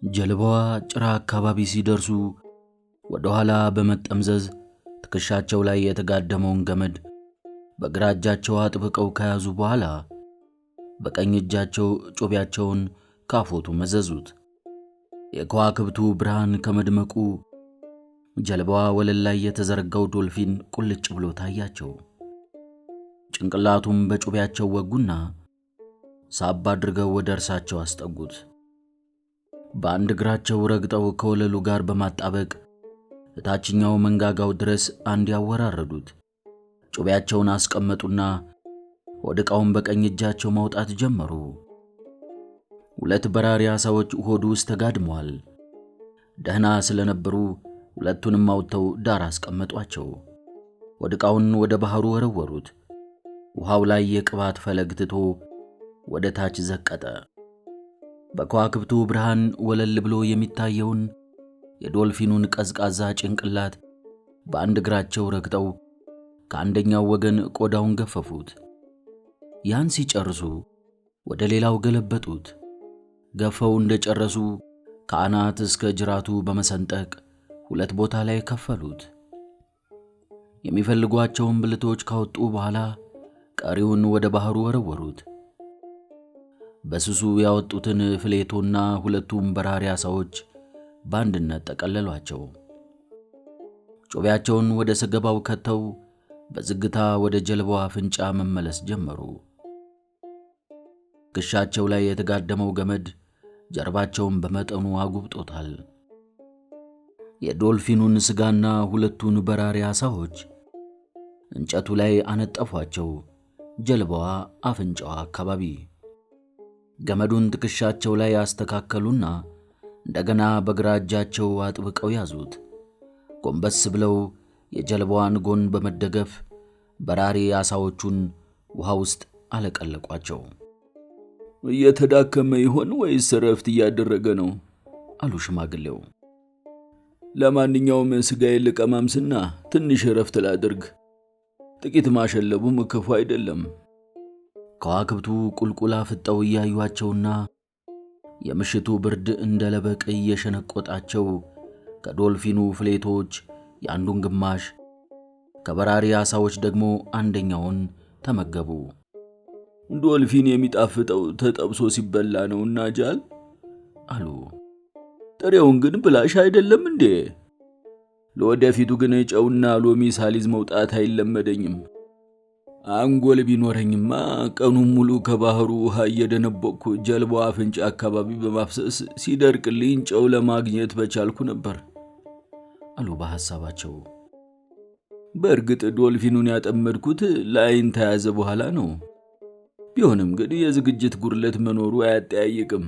ጀልባዋ ጭራ አካባቢ ሲደርሱ ወደ ኋላ በመጠምዘዝ ትከሻቸው ላይ የተጋደመውን ገመድ በግራ እጃቸው አጥብቀው ከያዙ በኋላ በቀኝ እጃቸው ጮቢያቸውን ካፎቱ መዘዙት። የከዋክብቱ ብርሃን ከመድመቁ ጀልባዋ ወለል ላይ የተዘረጋው ዶልፊን ቁልጭ ብሎ ታያቸው። ጭንቅላቱም በጮቢያቸው ወጉና ሳብ አድርገው ወደ እርሳቸው አስጠጉት። በአንድ እግራቸው ረግጠው ከወለሉ ጋር በማጣበቅ እታችኛው መንጋጋው ድረስ አንድ ያወራረዱት። ጮቢያቸውን አስቀመጡና ወደ ዕቃውን በቀኝ እጃቸው ማውጣት ጀመሩ። ሁለት በራሪ ዓሣዎች ሆዱ ውስጥ ተጋድመዋል። ደህና ስለነበሩ ሁለቱንም አውጥተው ዳር አስቀመጧቸው። ወደ ዕቃውን ወደ ባህሩ ወረወሩት። ውሃው ላይ የቅባት ፈለግ ትቶ ወደ ታች ዘቀጠ። በከዋክብቱ ብርሃን ወለል ብሎ የሚታየውን የዶልፊኑን ቀዝቃዛ ጭንቅላት በአንድ እግራቸው ረግጠው ከአንደኛው ወገን ቆዳውን ገፈፉት። ያን ሲጨርሱ ወደ ሌላው ገለበጡት። ገፈው እንደጨረሱ ከአናት እስከ ጅራቱ በመሰንጠቅ ሁለት ቦታ ላይ ከፈሉት። የሚፈልጓቸውን ብልቶች ካወጡ በኋላ ቀሪውን ወደ ባህሩ ወረወሩት። በስሱ ያወጡትን ፍሌቶና ሁለቱም በራሪ ዓሣዎች በአንድነት ጠቀለሏቸው። ጮቢያቸውን ወደ ሰገባው ከተው በዝግታ ወደ ጀልባዋ አፍንጫ መመለስ ጀመሩ። ትከሻቸው ላይ የተጋደመው ገመድ ጀርባቸውን በመጠኑ አጉብጦታል። የዶልፊኑን ሥጋና ሁለቱን በራሪ ዓሣዎች እንጨቱ ላይ አነጠፏቸው። ጀልባዋ አፍንጫዋ አካባቢ ገመዱን ትከሻቸው ላይ ያስተካከሉና እንደገና በግራ እጃቸው አጥብቀው ያዙት። ጎንበስ ብለው የጀልባዋን ጎን በመደገፍ በራሪ ዓሣዎቹን ውሃ ውስጥ አለቀለቋቸው። እየተዳከመ ይሆን ወይስ ረፍት እያደረገ ነው? አሉ ሽማግሌው። ለማንኛውም ሥጋዬን ልቀማምስና ትንሽ ረፍት ላድርግ። ጥቂት ማሸለቡም ክፉ አይደለም። ከዋክብቱ ቁልቁል አፍጠው እያዩአቸውና የምሽቱ ብርድ እንደ ለበቅ እየሸነቆጣቸው ከዶልፊኑ ፍሌቶች የአንዱን ግማሽ ከበራሪ ዓሣዎች ደግሞ አንደኛውን ተመገቡ። ዶልፊን የሚጣፍጠው ተጠብሶ ሲበላ ነውና ጃል አሉ። ጥሬውን ግን ብላሽ አይደለም እንዴ? ለወደፊቱ ግን ጨውና ሎሚ ሳሊዝ መውጣት አይለመደኝም። አንጎል ቢኖረኝማ ቀኑን ሙሉ ከባህሩ ውሃ እየደነበቅኩ ጀልባዋ አፍንጫ አካባቢ በማፍሰስ ሲደርቅልኝ ጨው ለማግኘት በቻልኩ ነበር አሉ በሐሳባቸው። በእርግጥ ዶልፊኑን ያጠመድኩት ለዓይን ተያዘ በኋላ ነው። ቢሆንም ግን የዝግጅት ጉድለት መኖሩ አያጠያይቅም።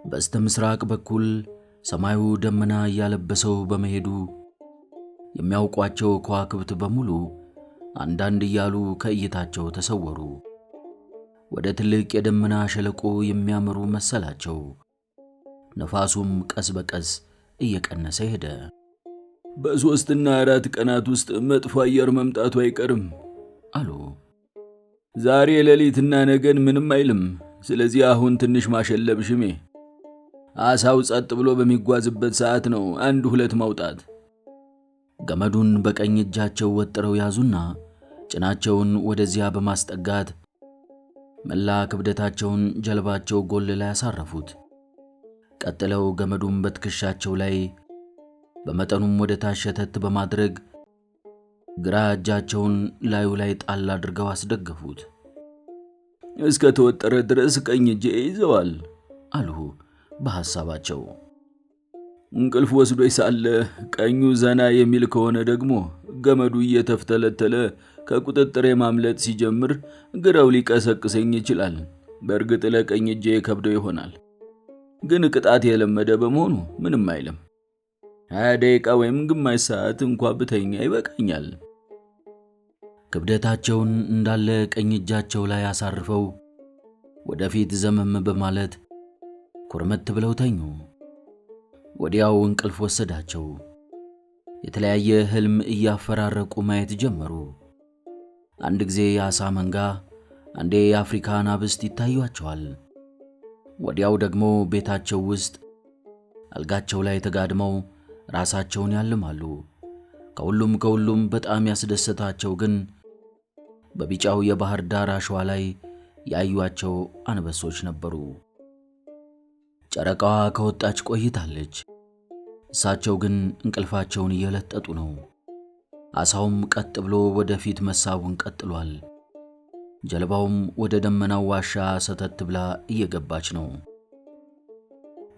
በስተ ምስራቅ በኩል ሰማዩ ደመና እያለበሰው በመሄዱ የሚያውቋቸው ከዋክብት በሙሉ አንዳንድ እያሉ ከእይታቸው ተሰወሩ። ወደ ትልቅ የደመና ሸለቆ የሚያመሩ መሰላቸው። ነፋሱም ቀስ በቀስ እየቀነሰ ሄደ። በ3 እና 4 ቀናት ውስጥ መጥፎ አየር መምጣቱ አይቀርም አሉ። ዛሬ ሌሊትና ነገን ምንም አይልም። ስለዚህ አሁን ትንሽ ማሸለብ ሽሜ። ዓሣው ጸጥ ብሎ በሚጓዝበት ሰዓት ነው 1-2 ማውጣት። ገመዱን በቀኝ እጃቸው ወጥረው ያዙና ጭናቸውን ወደዚያ በማስጠጋት መላ ክብደታቸውን ጀልባቸው ጎል ላይ ያሳረፉት። ቀጥለው ገመዱን በትከሻቸው ላይ በመጠኑም ወደ ታች ሸተት በማድረግ ግራ እጃቸውን ላዩ ላይ ጣል አድርገው አስደገፉት። እስከ ተወጠረ ድረስ ቀኝ እጄ ይዘዋል አሉ በሐሳባቸው። እንቅልፍ ወስዶኝ ሳለ ቀኙ ዘና የሚል ከሆነ ደግሞ ገመዱ እየተፍተለተለ ከቁጥጥሬ ማምለጥ ሲጀምር ግራው ሊቀሰቅሰኝ ይችላል። በእርግጥ ለቀኝ እጄ ከብዶ ይሆናል፣ ግን ቅጣት የለመደ በመሆኑ ምንም አይልም። 20 ደቂቃ ወይም ግማሽ ሰዓት እንኳ ብተኛ ይበቃኛል። ክብደታቸውን እንዳለ ቀኝ እጃቸው ላይ አሳርፈው ወደፊት ዘመም በማለት ኩርመት ብለው ተኙ። ወዲያው እንቅልፍ ወሰዳቸው። የተለያየ ህልም እያፈራረቁ ማየት ጀመሩ። አንድ ጊዜ የዓሣ መንጋ፣ አንዴ የአፍሪካ አናብስት ይታዩአቸዋል። ወዲያው ደግሞ ቤታቸው ውስጥ አልጋቸው ላይ ተጋድመው ራሳቸውን ያልማሉ። ከሁሉም በጣም ያስደሰታቸው ግን በቢጫው የባህር ዳር አሸዋ ላይ ያዩአቸው አንበሶች ነበሩ። ጨረቃዋ ከወጣች ቆይታለች። እሳቸው ግን እንቅልፋቸውን እየለጠጡ ነው። አሳውም ቀጥ ብሎ ወደፊት መሳቡን ቀጥሏል። ጀልባውም ወደ ደመናው ዋሻ ሰተት ብላ እየገባች ነው።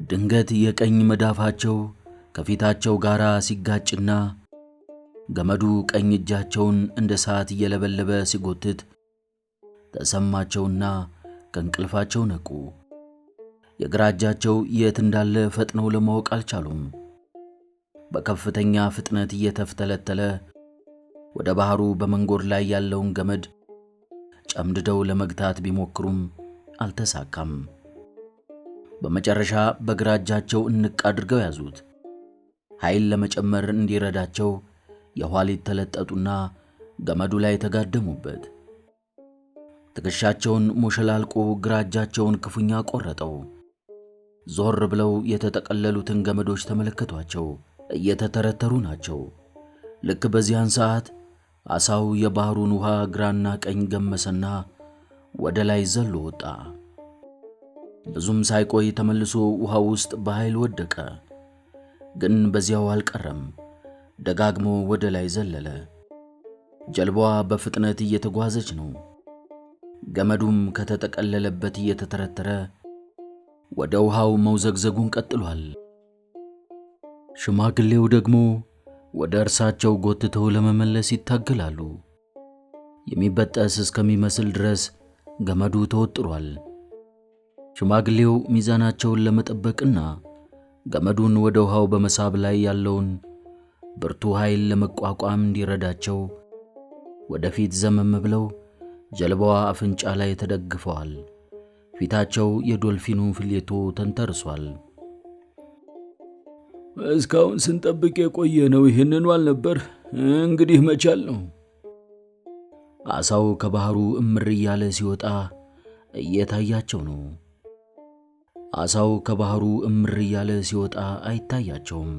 ድንገት የቀኝ መዳፋቸው ከፊታቸው ጋር ሲጋጭና ገመዱ ቀኝ እጃቸውን እንደ ሰዓት እየለበለበ ሲጎትት ተሰማቸውና ከእንቅልፋቸው ነቁ። የግራ እጃቸው የት እንዳለ ፈጥነው ለማወቅ አልቻሉም። በከፍተኛ ፍጥነት እየተፍተለተለ ወደ ባህሩ በመንጎድ ላይ ያለውን ገመድ ጨምድደው ለመግታት ቢሞክሩም አልተሳካም። በመጨረሻ በግራ እጃቸው እንቅ አድርገው ያዙት። ኃይል ለመጨመር እንዲረዳቸው የኋሊት ተለጠጡና ገመዱ ላይ ተጋደሙበት። ትከሻቸውን ሞሸላልቆ ግራ እጃቸውን ክፉኛ ቆረጠው። ዞር ብለው የተጠቀለሉትን ገመዶች ተመለከቷቸው። እየተተረተሩ ናቸው። ልክ በዚያን ሰዓት አሳው የባህሩን ውሃ ግራና ቀኝ ገመሰና ወደ ላይ ዘሎ ወጣ። ብዙም ሳይቆይ ተመልሶ ውሃው ውስጥ በኃይል ወደቀ። ግን በዚያው አልቀረም። ደጋግሞ ወደ ላይ ዘለለ። ጀልባዋ በፍጥነት እየተጓዘች ነው። ገመዱም ከተጠቀለለበት እየተተረተረ ወደ ውሃው መውዘግዘጉን ቀጥሏል። ሽማግሌው ደግሞ ወደ እርሳቸው ጎትተው ለመመለስ ይታገላሉ። የሚበጠስ እስከሚመስል ድረስ ገመዱ ተወጥሯል። ሽማግሌው ሚዛናቸውን ለመጠበቅና ገመዱን ወደ ውሃው በመሳብ ላይ ያለውን ብርቱ ኃይል ለመቋቋም እንዲረዳቸው ወደፊት ዘመም ብለው ጀልባዋ አፍንጫ ላይ ተደግፈዋል። ፊታቸው የዶልፊኑ ፍሌቶ ተንተርሷል። እስካሁን ስንጠብቅ የቆየ ነው ይህንኑ አልነበር? እንግዲህ መቻል ነው። አሳው ከባህሩ እምር እያለ ሲወጣ እየታያቸው ነው። አሳው ከባህሩ እምር እያለ ሲወጣ አይታያቸውም።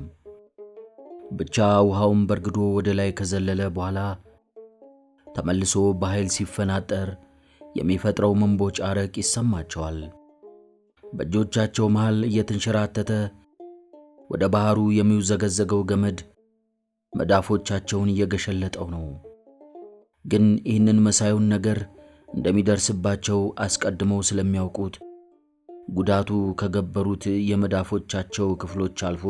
ብቻ ውሃውን በርግዶ ወደ ላይ ከዘለለ በኋላ ተመልሶ በኃይል ሲፈናጠር የሚፈጥረው መንቦጫረቅ ይሰማቸዋል። በእጆቻቸው መሃል እየተንሸራተተ ወደ ባህሩ የሚውዘገዘገው ገመድ መዳፎቻቸውን እየገሸለጠው ነው። ግን ይህንን መሳዩን ነገር እንደሚደርስባቸው አስቀድመው ስለሚያውቁት ጉዳቱ ከገበሩት የመዳፎቻቸው ክፍሎች አልፎ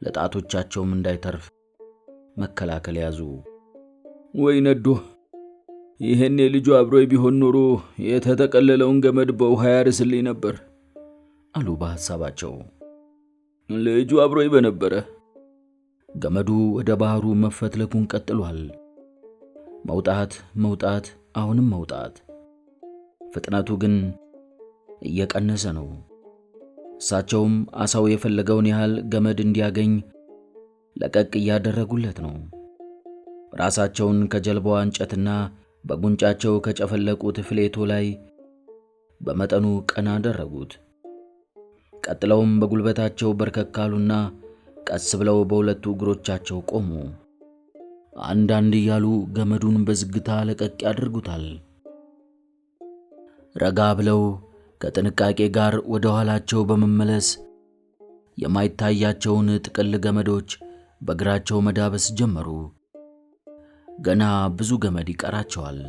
ለጣቶቻቸውም እንዳይተርፍ መከላከል ያዙ። ወይ ነዶ! ይሄኔ ልጁ አብሮይ ቢሆን ኖሮ የተጠቀለለውን ገመድ በውሃ ያርስልኝ ነበር አሉ በሐሳባቸው። ልጁ አብሮይ በነበረ። ገመዱ ወደ ባህሩ መፈትለኩን ቀጥሏል። መውጣት፣ አሁንም መውጣት። ፍጥነቱ ግን እየቀነሰ ነው። እሳቸውም አሳው የፈለገውን ያህል ገመድ እንዲያገኝ ለቀቅ እያደረጉለት ነው። ራሳቸውን ከጀልባዋ እንጨትና በጉንጫቸው ከጨፈለቁት ፍሌቶ ላይ በመጠኑ ቀና አደረጉት። ቀጥለውም በጉልበታቸው በርከካሉና ቀስ ብለው በሁለቱ እግሮቻቸው ቆሙ። አንዳንድ እያሉ ገመዱን በዝግታ ለቀቅ ያደርጉታል። ረጋ ብለው ከጥንቃቄ ጋር ወደ ኋላቸው በመመለስ የማይታያቸውን ጥቅል ገመዶች በእግራቸው መዳበስ ጀመሩ። ገና ብዙ ገመድ ይቀራቸዋል።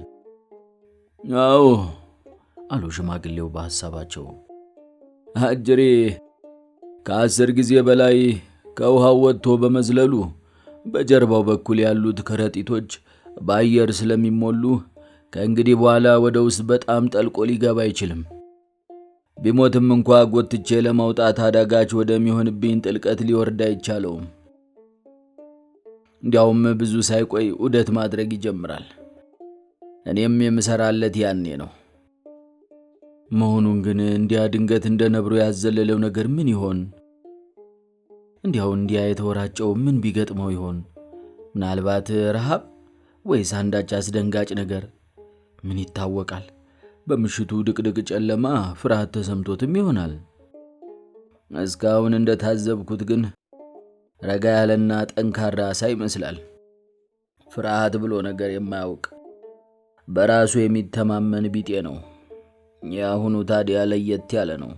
አዎ አሉ ሽማግሌው በሐሳባቸው። አጅሬ ከ10 ጊዜ በላይ ከውሃው ወጥቶ በመዝለሉ በጀርባው በኩል ያሉት ከረጢቶች በአየር ስለሚሞሉ ከእንግዲህ በኋላ ወደ ውስጥ በጣም ጠልቆ ሊገባ አይችልም። ቢሞትም እንኳ ጎትቼ ለማውጣት አዳጋች ወደሚሆንብኝ ጥልቀት ሊወርድ አይቻለውም። እንዲያውም ብዙ ሳይቆይ ዑደት ማድረግ ይጀምራል። እኔም የምሰራለት ያኔ ነው። መሆኑን ግን እንዲያ ድንገት እንደ ነብሮ ያዘለለው ነገር ምን ይሆን? እንዲያ የተወራጨው ምን ቢገጥመው ይሆን? ምናልባት ረሃብ ወይስ አንዳች አስደንጋጭ ነገር? ምን ይታወቃል? በምሽቱ ድቅድቅ ጨለማ ፍርሃት ተሰምቶትም ይሆናል። እስካሁን እንደታዘብኩት ግን ረጋ ያለና ጠንካራ አሳ ይመስላል። ፍርሃት ብሎ ነገር የማያውቅ በራሱ የሚተማመን ቢጤ ነው። የአሁኑ ታዲያ ለየት ያለ ነው።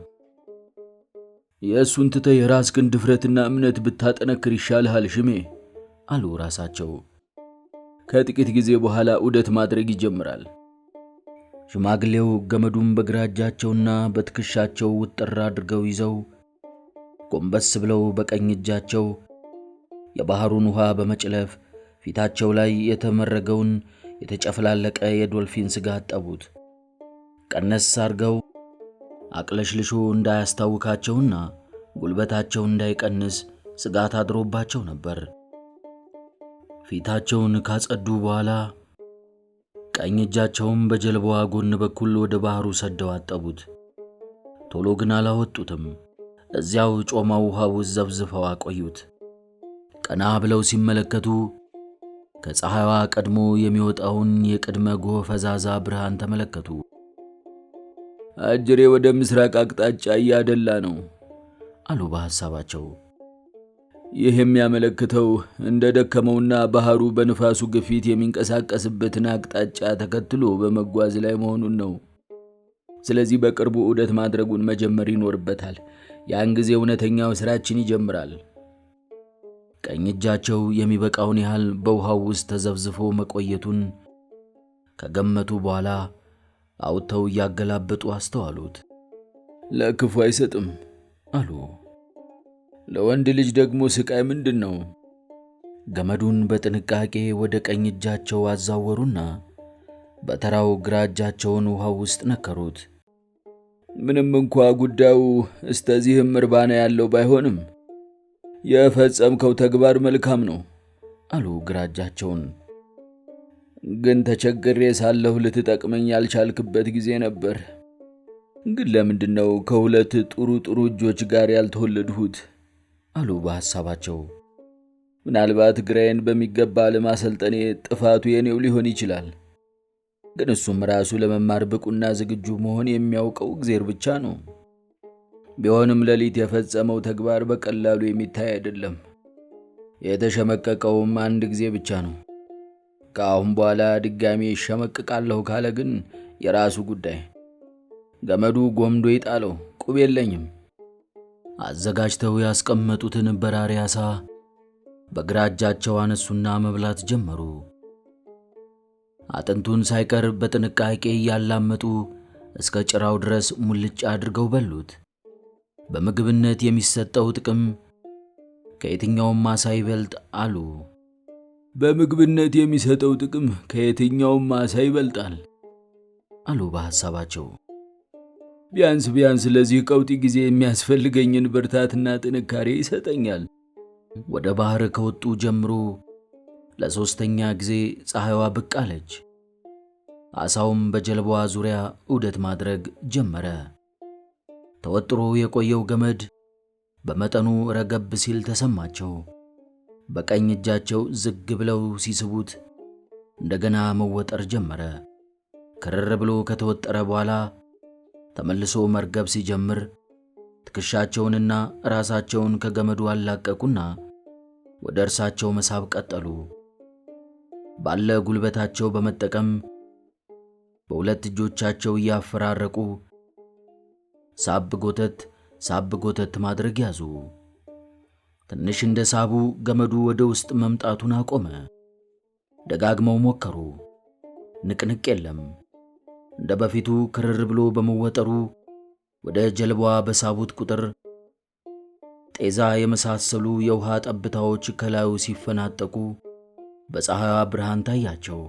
የእሱን ትተህ የራስህን ድፍረትና እምነት ብታጠነክር ይሻልሃል ሽሜ አሉ ራሳቸው። ከጥቂት ጊዜ በኋላ ዑደት ማድረግ ይጀምራል። ሽማግሌው ገመዱን በግራ እጃቸውና በትከሻቸው ውጥር አድርገው ይዘው ጎንበስ ብለው በቀኝ እጃቸው የባህሩን ውሃ በመጭለፍ ፊታቸው ላይ የተመረገውን የተጨፈላለቀ የዶልፊን ስጋ አጠቡት። ቀነስ አርገው አቅለሽልሾ እንዳያስታውካቸውና ጉልበታቸው እንዳይቀንስ ስጋት አድሮባቸው ነበር። ፊታቸውን ካጸዱ በኋላ ቀኝ እጃቸውን በጀልባዋ ጎን በኩል ወደ ባህሩ ሰደው አጠቡት። ቶሎ ግን አላወጡትም። እዚያው ጮማው ውሃ ውስጥ ዘብዝፈው አቆዩት። ቀና ብለው ሲመለከቱ ከፀሐይዋ ቀድሞ የሚወጣውን የቅድመ ጎህ ፈዛዛ ብርሃን ተመለከቱ። አጅሬ ወደ ምስራቅ አቅጣጫ እያደላ ነው አሉ በሐሳባቸው። ይህ የሚያመለክተው እንደ ደከመውና ባህሩ በንፋሱ ግፊት የሚንቀሳቀስበትን አቅጣጫ ተከትሎ በመጓዝ ላይ መሆኑን ነው። ስለዚህ በቅርቡ ዑደት ማድረጉን መጀመር ይኖርበታል። ያን ጊዜ እውነተኛው ስራችን ይጀምራል። ቀኝ እጃቸው የሚበቃውን ያህል በውሃው ውስጥ ተዘብዝፎ መቆየቱን ከገመቱ በኋላ አውጥተው እያገላበጡ አስተዋሉት። ለክፉ አይሰጥም አሉ። ለወንድ ልጅ ደግሞ ስቃይ ምንድን ነው? ገመዱን በጥንቃቄ ወደ ቀኝ እጃቸው አዛወሩና በተራው ግራ እጃቸውን ውሃው ውስጥ ነከሩት። ምንም እንኳ ጉዳዩ እስተዚህም እርባና ያለው ባይሆንም የፈጸምከው ተግባር መልካም ነው አሉ ግራ እጃቸውን። ግን ተቸግሬ ሳለሁ ልትጠቅመኝ ያልቻልክበት ጊዜ ነበር። ግን ለምንድነው ከሁለት ጥሩ እጆች ጋር ያልተወለድሁት አሉ በሐሳባቸው። ምናልባት ግራዬን በሚገባ ለማሰልጠኔ ጥፋቱ የኔው ሊሆን ይችላል። ግን እሱም ራሱ ለመማር ብቁና ዝግጁ መሆን የሚያውቀው እግዚአብሔር ብቻ ነው። ቢሆንም ሌሊት የፈጸመው ተግባር በቀላሉ የሚታይ አይደለም። የተሸመቀቀውም አንድ ጊዜ ብቻ ነው። ከአሁን በኋላ ድጋሚ ይሸመቅቃለሁ ካለ ግን የራሱ ጉዳይ። ገመዱ ጎምዶ ይጣለው፣ ቁብ የለኝም። አዘጋጅተው ያስቀመጡትን በራሪ ዓሣ በግራ እጃቸው አነሱና መብላት ጀመሩ። አጥንቱን ሳይቀር በጥንቃቄ እያላመጡ እስከ ጭራው ድረስ ሙልጭ አድርገው በሉት። በምግብነት የሚሰጠው ጥቅም ከየትኛውም ዓሣ ይበልጥ አሉ። በምግብነት የሚሰጠው ጥቅም ከየትኛውም ዓሣ ይበልጣል አሉ በሐሳባቸው። ቢያንስ ለዚህ ቀውጢ ጊዜ የሚያስፈልገኝን ብርታትና ጥንካሬ ይሰጠኛል። ወደ ባህር ከወጡ ጀምሮ ለሶስተኛ ጊዜ ፀሐይዋ ብቅ አለች። ዓሣውም በጀልባዋ ዙሪያ ዑደት ማድረግ ጀመረ። ተወጥሮ የቆየው ገመድ በመጠኑ ረገብ ሲል ተሰማቸው። በቀኝ እጃቸው ዝግ ብለው ሲስቡት እንደገና መወጠር ጀመረ። ከረር ብሎ ከተወጠረ በኋላ ተመልሶ መርገብ ሲጀምር ትከሻቸውንና ራሳቸውን ከገመዱ አላቀቁና ወደ እርሳቸው መሳብ ቀጠሉ። ባለ ጉልበታቸው በመጠቀም በሁለት እጆቻቸው እያፈራረቁ ሳብ ጎተት ማድረግ ያዙ። ትንሽ እንደ ሳቡ ገመዱ ወደ ውስጥ መምጣቱን አቆመ። ደጋግመው ሞከሩ። ንቅንቅ የለም። እንደ በፊቱ ክርር ብሎ በመወጠሩ ወደ ጀልባዋ በሳቡት ቁጥር ጤዛ የመሳሰሉ የውሃ ጠብታዎች ከላዩ ሲፈናጠቁ በፀሐይዋ ብርሃን ታያቸው።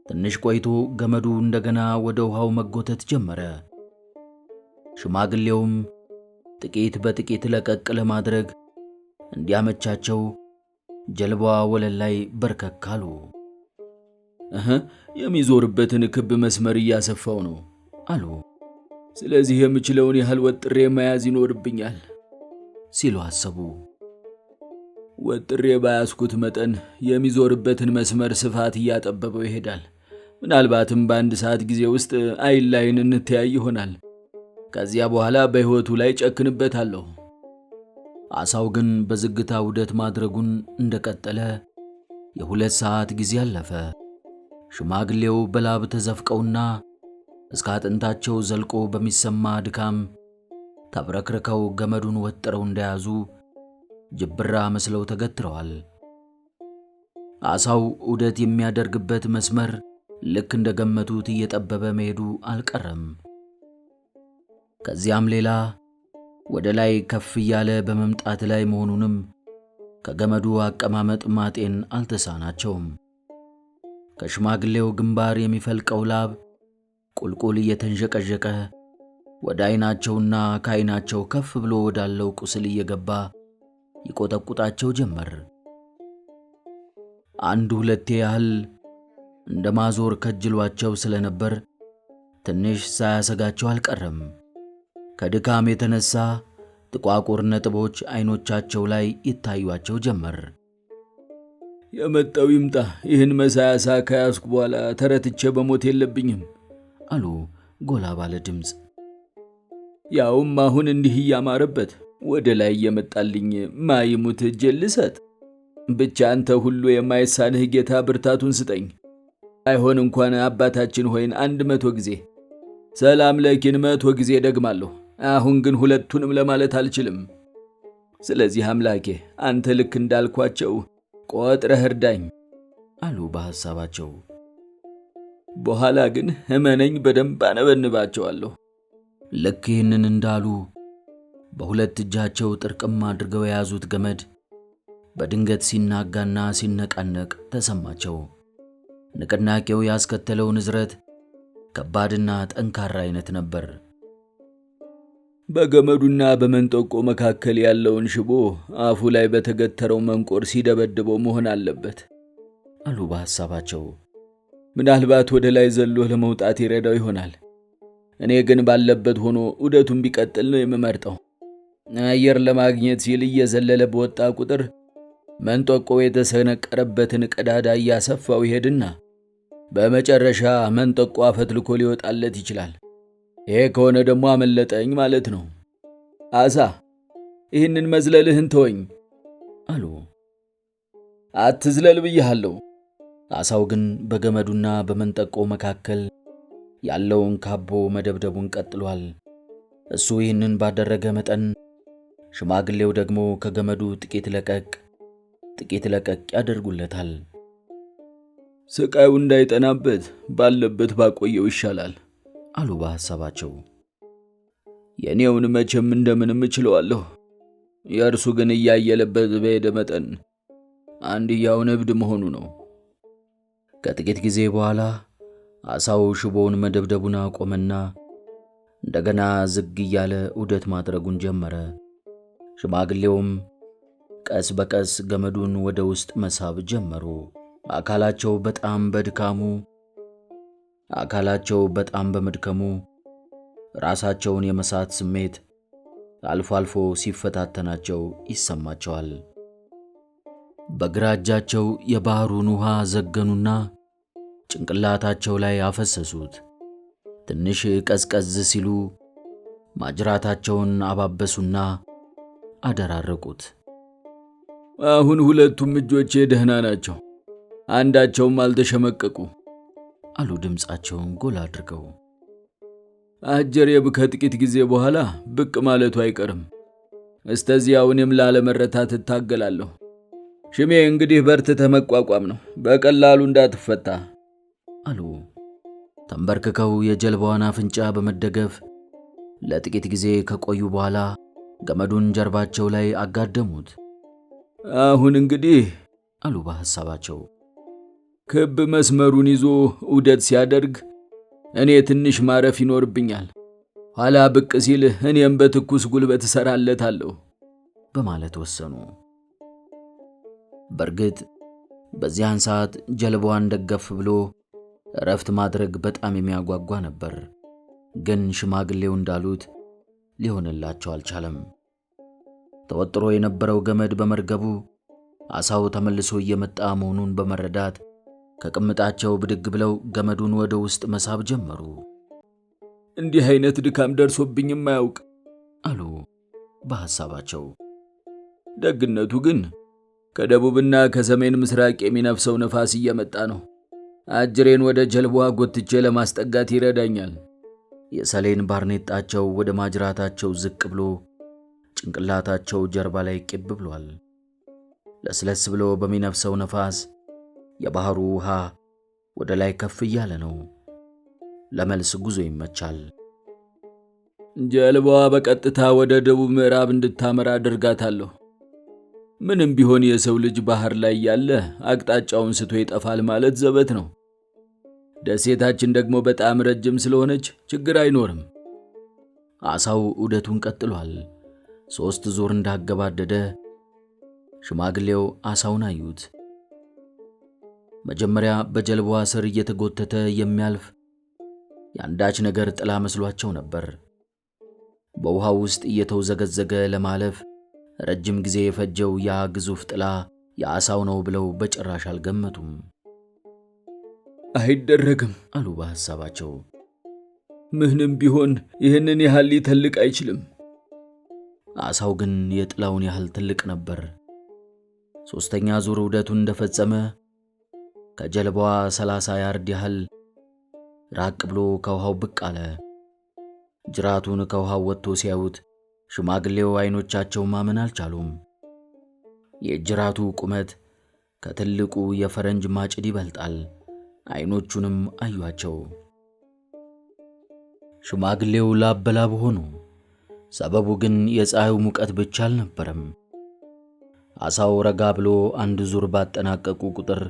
ትንሽ ቆይቶ ገመዱ እንደገና ወደ ውሃው መጎተት ጀመረ። ሽማግሌውም ጥቂት በጥቂት ለቀቅ ለማድረግ እንዲያመቻቸው ጀልባዋ ወለል ላይ በርከክ አሉ። የሚዞርበትን ክብ መስመር እያሰፋው ነው አሉ። ስለዚህ የምችለውን ያህል ወጥሬ መያዝ ይኖርብኛል ሲሉ አሰቡ። ወጥሬ ባያስኩት መጠን የሚዞርበትን መስመር ስፋት እያጠበበው ይሄዳል። ምናልባትም በአንድ ሰዓት ጊዜ ውስጥ አይን ላይን እንተያይ ይሆናል። ከዚያ በኋላ በሕይወቱ ላይ ጨክንበታለሁ። ዓሣው ግን በዝግታ ዑደት ማድረጉን እንደቀጠለ የ2 ሰዓት ጊዜ አለፈ። ሽማግሌው በላብ ተዘፍቀውና እስከ አጥንታቸው ዘልቆ በሚሰማ ድካም ተብረክርከው ገመዱን ወጥረው እንደያዙ ጅብራ መስለው ተገትረዋል። ዓሣው ዑደት የሚያደርግበት መስመር ልክ እንደገመቱት እየጠበበ መሄዱ አልቀረም። ከዚያም ሌላ ወደ ላይ ከፍ እያለ በመምጣት ላይ መሆኑንም ከገመዱ አቀማመጥ ማጤን አልተሳናቸውም። ከሽማግሌው ግንባር የሚፈልቀው ላብ ቁልቁል እየተንዠቀዠቀ ወደ ዓይናቸውና ከዓይናቸው ከፍ ብሎ ወዳለው ቁስል እየገባ ይቆጠቁጣቸው ጀመር። 1-2 ያህል እንደ ማዞር ከጅሏቸው ስለነበር ትንሽ ሳያሰጋቸው አልቀረም። ከድካም የተነሳ ጥቋቁር ነጥቦች ዓይኖቻቸው ላይ ይታዩአቸው ጀመር። የመጣው ይምጣ፣ ይህን መሳይ ዓሣ ከያዝኩ በኋላ ተረትቼ በሞት የለብኝም አሉ ጎላ ባለ ድምፅ። ያውም አሁን እንዲህ እያማረበት ወደ ላይ እየመጣልኝ ማይሙት እጄን ልሰጥ። ብቻ አንተ ሁሉ የማይሳንህ ጌታ ብርታቱን ስጠኝ። አይሆን እንኳን አባታችን ሆይን 100 ጊዜ ሰላም ለኪን 100 ጊዜ ደግማለሁ። አሁን ግን ሁለቱንም ለማለት አልችልም። ስለዚህ አምላኬ አንተ ልክ እንዳልኳቸው ቆጥረህ እርዳኝ አሉ በሐሳባቸው። በኋላ ግን እመነኝ በደንብ አነበንባቸዋለሁ። ልክ ይህንን እንዳሉ በሁለት እጃቸው ጥርቅም አድርገው የያዙት ገመድ በድንገት ሲናጋና ሲነቃነቅ ተሰማቸው። ንቅናቄው ያስከተለው ንዝረት ከባድና ጠንካራ አይነት ነበር። በገመዱና በመንጠቆ መካከል ያለውን ሽቦ አፉ ላይ በተገተረው መንቆር ሲደበድበው መሆን አለበት አሉ በሐሳባቸው። ምናልባት ወደ ላይ ዘሎ ለመውጣት ይረዳው ይሆናል። እኔ ግን ባለበት ሆኖ ዑደቱን ቢቀጥል ነው የምመርጠው። አየር ለማግኘት ሲል እየዘለለ በወጣ ቁጥር መንጠቆ የተሰነቀረበትን ቀዳዳ እያሰፋው ይሄድና በመጨረሻ መንጠቆ አፈትልኮ ሊወጣለት ይችላል። ይሄ ከሆነ ደግሞ አመለጠኝ ማለት ነው። ዓሣ ይህንን መዝለልህን ተወኝ አሉ። አትዝለል ብያለሁ። ዓሣው ግን በገመዱና በመንጠቆ መካከል ያለውን ካቦ መደብደቡን ቀጥሏል። እሱ ይህንን ባደረገ መጠን ሽማግሌው ደግሞ ከገመዱ ጥቂት ለቀቅ ያደርጉለታል። ስቃዩ እንዳይጠናበት ባለበት ባቆየው ይሻላል አሉ በሐሳባቸው። የኔውን መቼም እንደምንም እችለዋለሁ። የእርሱ ግን እያየለበት በሄደ መጠን አንድያውን እብድ መሆኑ ነው። ከጥቂት ጊዜ በኋላ ዓሣው ሽቦውን መደብደቡን አቆመና እንደገና ዝግ እያለ ዑደት ማድረጉን ጀመረ። ሽማግሌውም ቀስ በቀስ ገመዱን ወደ ውስጥ መሳብ ጀመሩ። አካላቸው በጣም በመድከሙ ራሳቸውን የመሳት ስሜት አልፎ አልፎ ሲፈታተናቸው ይሰማቸዋል። በግራ እጃቸው የባህሩን ውሃ ዘገኑና ጭንቅላታቸው ላይ አፈሰሱት። ትንሽ ቀዝቀዝ ሲሉ ማጅራታቸውን አባበሱና አደራረቁት። አሁን ሁለቱም እጆቼ ደህና ናቸው፣ አንዳቸውም አልተሸመቀቁ አሉ ድምፃቸውን ጎላ አድርገው። አጀሬብ ከጥቂት ጊዜ በኋላ ብቅ ማለቱ አይቀርም። እስከዚያው እኔም ላለመረታት እታገላለሁ። ሽሜ እንግዲህ በርትተህ መቋቋም ነው፣ በቀላሉ እንዳትፈታ አሉ። ተንበርክከው የጀልባዋን አፍንጫ በመደገፍ ለጥቂት ጊዜ ከቆዩ በኋላ ገመዱን ጀርባቸው ላይ አጋደሙት። አሁን እንግዲህ አሉ በሐሳባቸው፣ ክብ መስመሩን ይዞ ዑደት ሲያደርግ እኔ ትንሽ ማረፍ ይኖርብኛል። ኋላ ብቅ ሲል እኔም በትኩስ ጉልበት እሰራለታለሁ በማለት ወሰኑ። በእርግጥ በዚያን ሰዓት ጀልባዋን ደገፍ ብሎ እረፍት ማድረግ በጣም የሚያጓጓ ነበር። ግን ሽማግሌው እንዳሉት ሊሆንላቸው አልቻለም። ተወጥሮ የነበረው ገመድ በመርገቡ ዓሣው ተመልሶ እየመጣ መሆኑን በመረዳት ከቅምጣቸው ብድግ ብለው ገመዱን ወደ ውስጥ መሳብ ጀመሩ። እንዲህ አይነት ድካም ደርሶብኝም አያውቅ አሉ በሐሳባቸው። ደግነቱ ግን ከደቡብና ከሰሜን ምስራቅ የሚነፍሰው ነፋስ እየመጣ ነው። አጅሬን ወደ ጀልባዋ ጎትቼ ለማስጠጋት ይረዳኛል። የሰሌን ባርኔጣቸው ወደ ማጅራታቸው ዝቅ ብሎ ጭንቅላታቸው ጀርባ ላይ ቂብ ብሏል። ለስለስ ብሎ በሚነፍሰው ነፋስ የባህሩ ውሃ ወደ ላይ ከፍ እያለ ነው። ለመልስ ጉዞ ይመቻል። ጀልባዋ በቀጥታ ወደ ደቡብ ምዕራብ እንድታመራ አድርጋታለሁ። ምንም ቢሆን የሰው ልጅ ባህር ላይ ያለ አቅጣጫውን ስቶ ይጠፋል ማለት ዘበት ነው። ደሴታችን ደግሞ በጣም ረጅም ስለሆነች ችግር አይኖርም። ዓሣው ዑደቱን ቀጥሏል። 3 ዙር እንዳገባደደ ሽማግሌው ዓሣውን አዩት። መጀመሪያ በጀልባዋ ስር እየተጎተተ የሚያልፍ የአንዳች ነገር ጥላ መስሏቸው ነበር። በውሃው ውስጥ እየተውዘገዘገ ለማለፍ ረጅም ጊዜ የፈጀው ያ ግዙፍ ጥላ የዓሣው ነው ብለው በጭራሽ አልገመቱም። አይደረግም አሉ በሐሳባቸው። ምንም ቢሆን ይህንን ያህል ሊተልቅ አይችልም። ዓሣው ግን የጥላውን ያህል ትልቅ ነበር። 3ኛ ዙር ዑደቱን እንደፈጸመ ከጀልባዋ 30 ያርድ ያህል ራቅ ብሎ ከውሃው ብቅ አለ። ጅራቱን ከውሃው ወጥቶ ሲያዩት ሽማግሌው አይኖቻቸው ማመን አልቻሉም። የጅራቱ ቁመት ከትልቁ የፈረንጅ ማጭድ ይበልጣል። አይኖቹንም አዩአቸው። ሽማግሌው ላብ በላብ ሆኑ። ሰበቡ ግን የፀሐዩ ሙቀት ብቻ አልነበረም። ዓሣው ረጋ ብሎ አንድ ዙር ባጠናቀቁ ቁጥር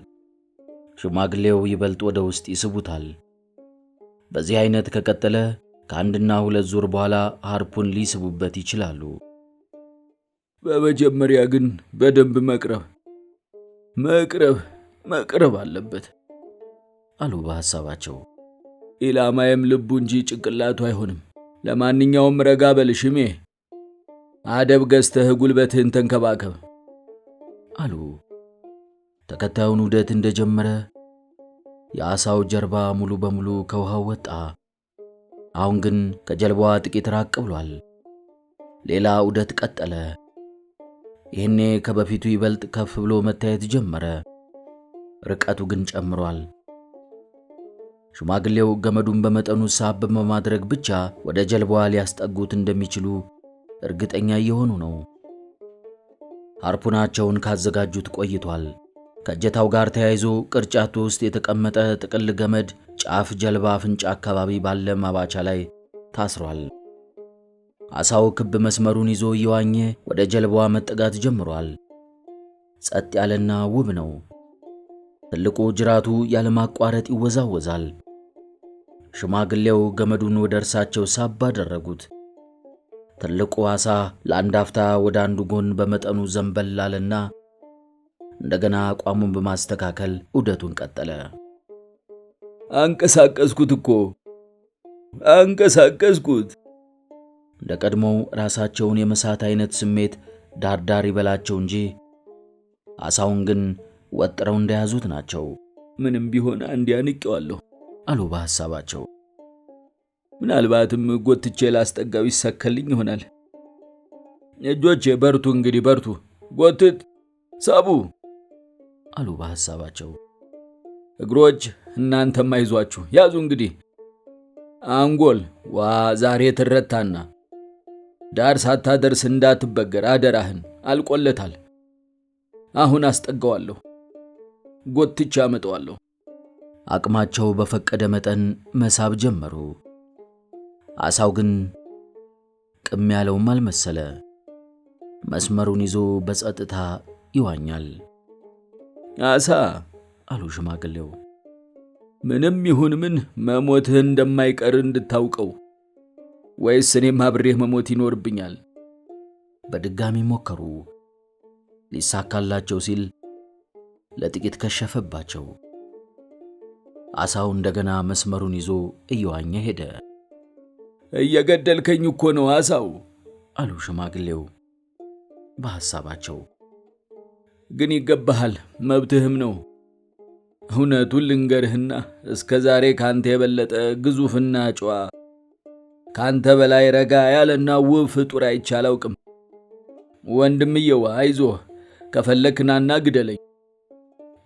ሽማግሌው ይበልጥ ወደ ውስጥ ይስቡታል። በዚህ አይነት ከቀጠለ ከአንድና 2 ዙር በኋላ ሃርፑን ሊስቡበት ይችላሉ። በመጀመሪያ ግን በደንብ መቅረብ አለበት አሉ በሐሳባቸው። ኢላማዬም ልቡ እንጂ ጭንቅላቱ አይሆንም። ለማንኛውም ረጋ በል ሽሜ፣ አደብ ገዝተህ ጉልበትህን ተንከባከብ አሉ። ተከታዩን ዑደት እንደጀመረ የዓሣው ጀርባ ሙሉ በሙሉ ከውሃው ወጣ። አሁን ግን ከጀልባዋ ጥቂት ራቅ ብሏል። ሌላ ዑደት ቀጠለ። ይህኔ ከበፊቱ ይበልጥ ከፍ ብሎ መታየት ጀመረ። ርቀቱ ግን ጨምሯል። ሽማግሌው ገመዱን በመጠኑ ሳብ በማድረግ ብቻ ወደ ጀልባዋ ሊያስጠጉት እንደሚችሉ እርግጠኛ እየሆኑ ነው። ሃርፑናቸውን ካዘጋጁት ቆይቷል። ከእጀታው ጋር ተያይዞ ቅርጫቱ ውስጥ የተቀመጠ ጥቅል ገመድ ጫፍ ጀልባ አፍንጫ አካባቢ ባለ ማባቻ ላይ ታስሯል። ዓሣው ክብ መስመሩን ይዞ እየዋኘ ወደ ጀልባዋ መጠጋት ጀምሯል። ጸጥ ያለና ውብ ነው። ትልቁ ጅራቱ ያለማቋረጥ ይወዛወዛል። ሽማግሌው ገመዱን ወደ እርሳቸው ሳብ አደረጉት። ትልቁ ዓሣ ለአንድ አፍታ ወደ አንዱ ጎን በመጠኑ ዘንበል አለና እንደገና አቋሙን በማስተካከል ዑደቱን ቀጠለ። አንቀሳቀስኩት። እንደ ቀድሞው ራሳቸውን የመሳት አይነት ስሜት ዳርዳር ይበላቸው እንጂ ዓሣውን ግን ወጥረው እንደያዙት ናቸው። ምንም ቢሆን አንዴ አንቄዋለሁ አሉ በሐሳባቸው። ምናልባትም ጎትቼ ላስጠጋው ይሰከልኝ ይሆናል። እጆቼ በርቱ፣ እንግዲህ በርቱ፣ ጎትት፣ ሳቡ አሉ በሐሳባቸው። እግሮች እናንተም አይዟችሁ፣ ያዙ እንግዲህ። አንጎል ዛሬ ትረታና ዳር ሳታደርስ እንዳትበገር አደራህን። አልቆለታል። አሁን አስጠጋዋለሁ፣ ጎትቼ አመጣዋለሁ። አቅማቸው በፈቀደ መጠን መሳብ ጀመሩ። ዓሣው ግን ቅም ያለውም አልመሰለ። መስመሩን ይዞ በጸጥታ ይዋኛል። ዓሣ አሉ ሽማግሌው፣ ምንም ይሁን ምን መሞትህ እንደማይቀር እንድታውቀው፣ ወይስ እኔም አብሬህ መሞት ይኖርብኛል? በድጋሚ ሞከሩ። ሊሳካላቸው ሲል ለጥቂት ከሸፈባቸው። ዓሣው እንደገና መስመሩን ይዞ እየዋኘ ሄደ። እየገደልከኝ እኮ ነው ዓሣው አሉ ሽማግሌው በሐሳባቸው። ግን ይገባሃል፣ መብትህም ነው። እውነቱን ልንገርህና እስከ ዛሬ ካንተ የበለጠ ግዙፍና ጨዋ ካንተ በላይ ረጋ ያለና ውብ ፍጡር አይቼ አላውቅም። ወንድምየው አይዞህ፣ ከፈለክናና ግደለኝ።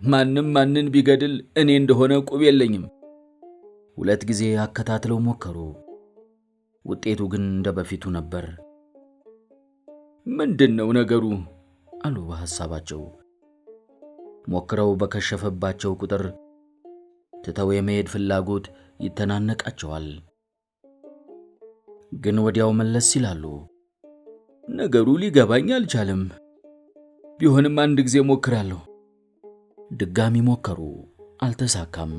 ማንም ማንን ቢገድል እኔ እንደሆነ ቁብ የለኝም። 2 ጊዜ አከታትለው ሞከሩ። ውጤቱ ግን እንደ በፊቱ ነበር። ምንድነው ነገሩ? አሉ በሐሳባቸው። ሞክረው በከሸፈባቸው ቁጥር ትተው የመሄድ ፍላጎት ይተናነቃቸዋል። ግን ወዲያው መለስ ይላሉ። ነገሩ ሊገባኝ አልቻለም። ቢሆንም አንድ ጊዜ ሞክራለሁ። ድጋሚ ሞከሩ፣ አልተሳካም።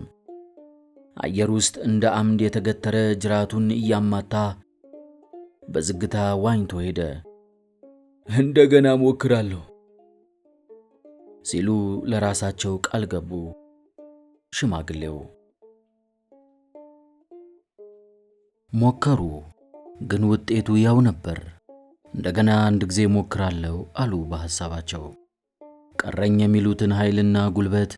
አየር ውስጥ እንደ አምድ የተገተረ ጅራቱን እያማታ በዝግታ ዋኝቶ ሄደ። እንደገና ሞክራለሁ ሲሉ ለራሳቸው ቃል ገቡ። ሽማግሌው ሞከሩ፣ ግን ውጤቱ ያው ነበር። እንደገና አንድ ጊዜ ሞክራለሁ አሉ በሐሳባቸው። ቀረኝ የሚሉትን ኃይልና ጉልበት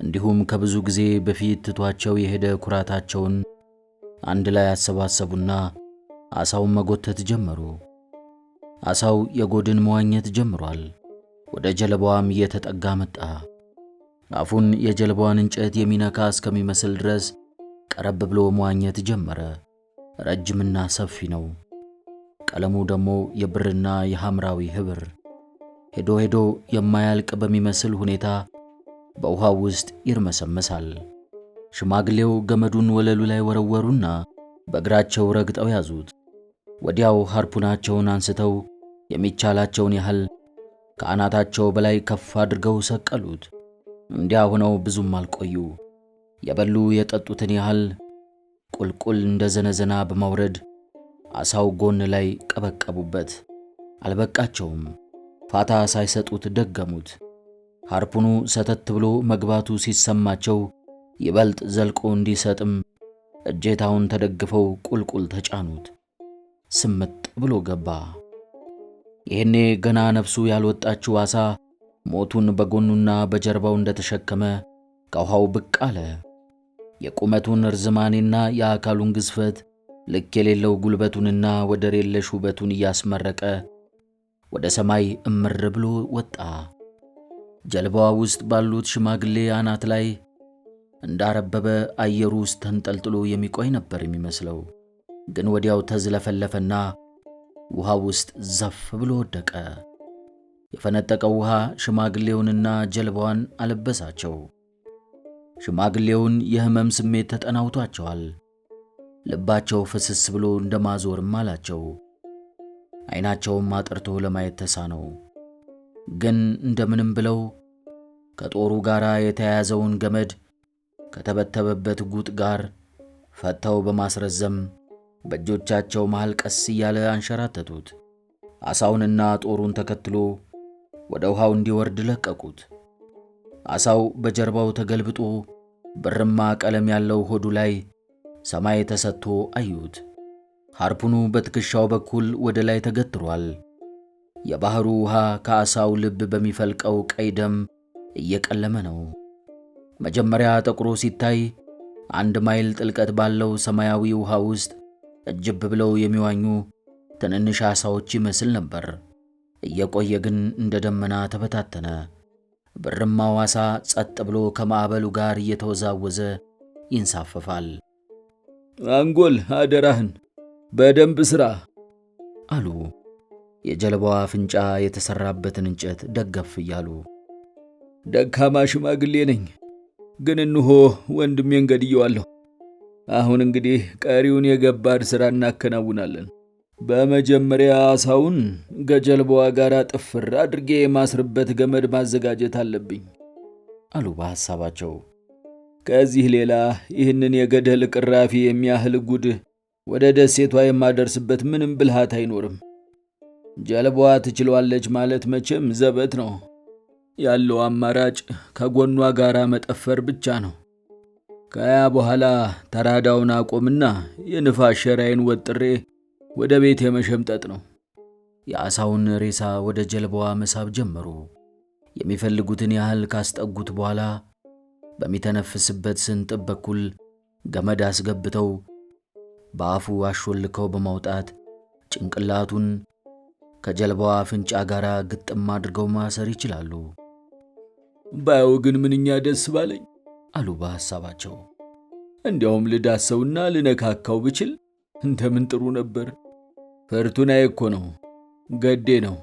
እንዲሁም ከብዙ ጊዜ በፊት ትቷቸው የሄደ ኩራታቸውን አንድ ላይ አሰባሰቡና አሳውን መጎተት ጀመሩ። አሳው የጎድን መዋኘት ጀምሯል። ወደ ጀልባዋም እየተጠጋ መጣ። አፉን የጀልባዋን እንጨት የሚነካ እስከሚመስል ድረስ ቀረብ ብሎ መዋኘት ጀመረ። ረጅምና ሰፊ ነው። ቀለሙ ደግሞ የብርና የሐምራዊ ህብር። ሄዶ ሄዶ የማያልቅ በሚመስል ሁኔታ በውሃው ውስጥ ይርመሰመሳል። ሽማግሌው ገመዱን ወለሉ ላይ ወረወሩና በእግራቸው ረግጠው ያዙት። ወዲያው ሃርፑናቸውን አንስተው የሚቻላቸውን ያህል ከአናታቸው በላይ ከፍ አድርገው ሰቀሉት። እንዲያ ሆነው ብዙም አልቆዩ። የበሉ የጠጡትን ያህል ቁልቁል እንደ ዘነዘና በማውረድ አሳው ጎን ላይ ቀበቀቡበት። አልበቃቸውም። ፋታ ሳይሰጡት ደገሙት። ሃርፑኑ ሰተት ብሎ መግባቱ ሲሰማቸው ይበልጥ ዘልቆ እንዲሰጥም እጀታውን ተደግፈው ቁልቁል ተጫኑት። ስምጥ ብሎ ገባ። ይህኔ ገና ነፍሱ ያልወጣችው አሳ ሞቱን በጎኑና በጀርባው እንደተሸከመ ከውሃው ብቅ አለ። የቁመቱን ርዝማኔና የአካሉን ግዝፈት ልክ የሌለው ጉልበቱንና ወደር የለሽ ውበቱን እያስመረቀ ወደ ሰማይ እምር ብሎ ወጣ። ጀልባዋ ውስጥ ባሉት ሽማግሌ አናት ላይ እንዳረበበ አየሩ ውስጥ ተንጠልጥሎ የሚቆይ ነበር የሚመስለው። ግን ወዲያው ተዝለፈለፈና ውሃ ውስጥ ዘፍ ብሎ ወደቀ። የፈነጠቀው ውሃ ሽማግሌውንና ጀልባዋን አለበሳቸው። ሽማግሌውን የህመም ስሜት ተጠናውቷቸዋል። ልባቸው ፍስስ ብሎ እንደማዞርም አላቸው። ዓይናቸውም አጥርቶ ለማየት ተሳነው። ግን እንደምንም ብለው ከጦሩ ጋር የተያያዘውን ገመድ ከተበተበበት ጉጥ ጋር ፈተው በማስረዘም በእጆቻቸው መሃል ቀስ እያለ አንሸራተቱት። አሳውንና ጦሩን ተከትሎ ወደ ውሃው እንዲወርድ ለቀቁት። አሳው በጀርባው ተገልብጦ ብርማ ቀለም ያለው ሆዱ ላይ ሰማይ ተሰጥቶ አዩት። ሃርፑኑ በትከሻው በኩል ወደ ላይ ተገትሯል። የባህሩ ውሃ ከአሳው ልብ በሚፈልቀው ቀይ ደም እየቀለመ ነው። መጀመሪያ ጠቁሮ ሲታይ 1 ማይል ጥልቀት ባለው ሰማያዊ ውሃ ውስጥ እጅብ ብለው የሚዋኙ ትንንሽ አሳዎች ይመስል ነበር። እየቆየ ግን እንደ ደመና ተበታተነ። ብርማው አሳ ጸጥ ብሎ ከማዕበሉ ጋር እየተወዛወዘ ይንሳፈፋል። አንጎል አደራህን በደንብ ስራ አሉ የጀልባዋ አፍንጫ የተሰራበትን እንጨት ደገፍ እያሉ። ደካማ ሽማግሌ ነኝ፣ ግን እንሆ ወንድሜን ገድየዋለሁ። አሁን እንግዲህ ቀሪውን የገባድ ሥራ እናከናውናለን። በመጀመሪያ አሳውን ከጀልባዋ ጋር ጥፍር አድርጌ የማስርበት ገመድ ማዘጋጀት አለብኝ አሉ በሐሳባቸው። ከዚህ ሌላ ይህንን የገደል ቅራፊ የሚያህል ጉድ ወደ ደሴቷ የማደርስበት ምንም ብልሃት አይኖርም። ጀልባዋ ትችሏለች ማለት መቼም ዘበት ነው። ያለው አማራጭ ከጎኗ ጋር መጠፈር ብቻ ነው። ከያ በኋላ ተራዳውን አቆምና የንፋስ ሸራይን ወጥሬ ወደ ቤት የመሸምጠጥ ነው። የአሳውን ሬሳ ወደ ጀልባዋ መሳብ ጀመሩ። የሚፈልጉትን ያህል ካስጠጉት በኋላ በሚተነፍስበት ስንጥብ በኩል ገመድ አስገብተው በአፉ አሾልከው በማውጣት ጭንቅላቱን ከጀልባዋ አፍንጫ ጋር ግጥም አድርገው ማሰር ይችላሉ። ባየው ግን ምንኛ ደስ ባለኝ አሉ በሐሳባቸው። እንዲያውም ልዳሰውና ልነካካው ብችል እንደምን ጥሩ ነበር። ፈርቱናዬ እኮ ነው፣ ገዴ ነው።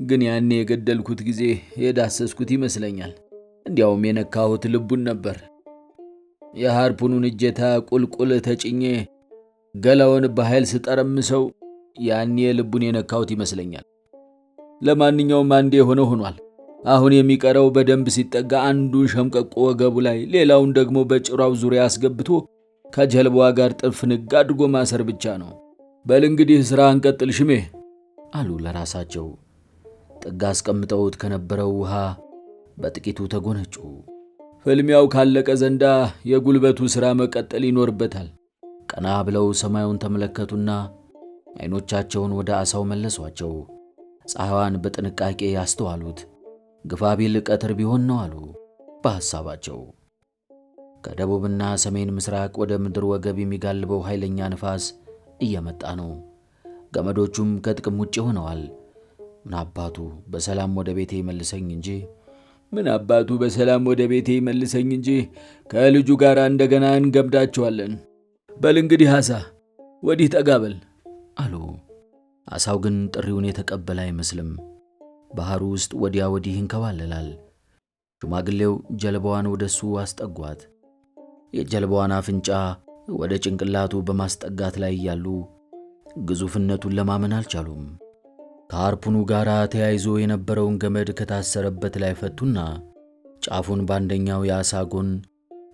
ግን ያኔ የገደልኩት ጊዜ የዳሰስኩት ይመስለኛል። እንዲያውም የነካሁት ልቡን ነበር። የሃርፑኑን እጀታ ቁልቁል ተጭኜ ገላውን በኃይል ስጠረምሰው ያኔ ልቡን የነካሁት ይመስለኛል። ለማንኛውም አንዴ የሆነ ሆኗል። አሁን የሚቀረው በደንብ ሲጠጋ አንዱን ሸምቀቆ ወገቡ ላይ ሌላውን ደግሞ በጭራው ዙሪያ አስገብቶ ከጀልባዋ ጋር ጥፍንግ አድርጎ ማሰር ብቻ ነው። በል እንግዲህ ሥራ እንቀጥል ሽሜ አሉ ለራሳቸው። ጥጋ አስቀምጠውት ከነበረው ውሃ በጥቂቱ ተጎነጩ። ፍልሚያው ካለቀ ዘንዳ የጉልበቱ ሥራ መቀጠል ይኖርበታል። ቀና ብለው ሰማዩን ተመለከቱና አይኖቻቸውን ወደ ዓሣው መለሷቸው። ፀሐይዋን በጥንቃቄ ያስተዋሉት። ግፋ ቢል ቀትር ቢሆን ነው አሉ በሐሳባቸው። ከደቡብና ሰሜን ምስራቅ ወደ ምድር ወገብ የሚጋልበው ኃይለኛ ንፋስ እየመጣ ነው። ገመዶቹም ከጥቅም ውጭ ሆነዋል። ምን አባቱ በሰላም ወደ ቤቴ ይመልሰኝ እንጂ ከልጁ ጋር እንደገና እንገምዳቸዋለን። በል እንግዲህ ዓሣ ወዲህ ጠጋ በል አሉ። ዓሣው ግን ጥሪውን የተቀበለ አይመስልም። ባህሩ ውስጥ ወዲያ ወዲህ ይንከባለላል። ሽማግሌው ጀልባዋን ወደሱ አስጠጓት። የጀልባዋን አፍንጫ ወደ ጭንቅላቱ በማስጠጋት ላይ እያሉ ግዙፍነቱን ለማመን አልቻሉም። ከሃርፑኑ ጋር ተያይዞ የነበረውን ገመድ ከታሰረበት ላይ ፈቱና ጫፉን በአንደኛው የዓሣ ጎን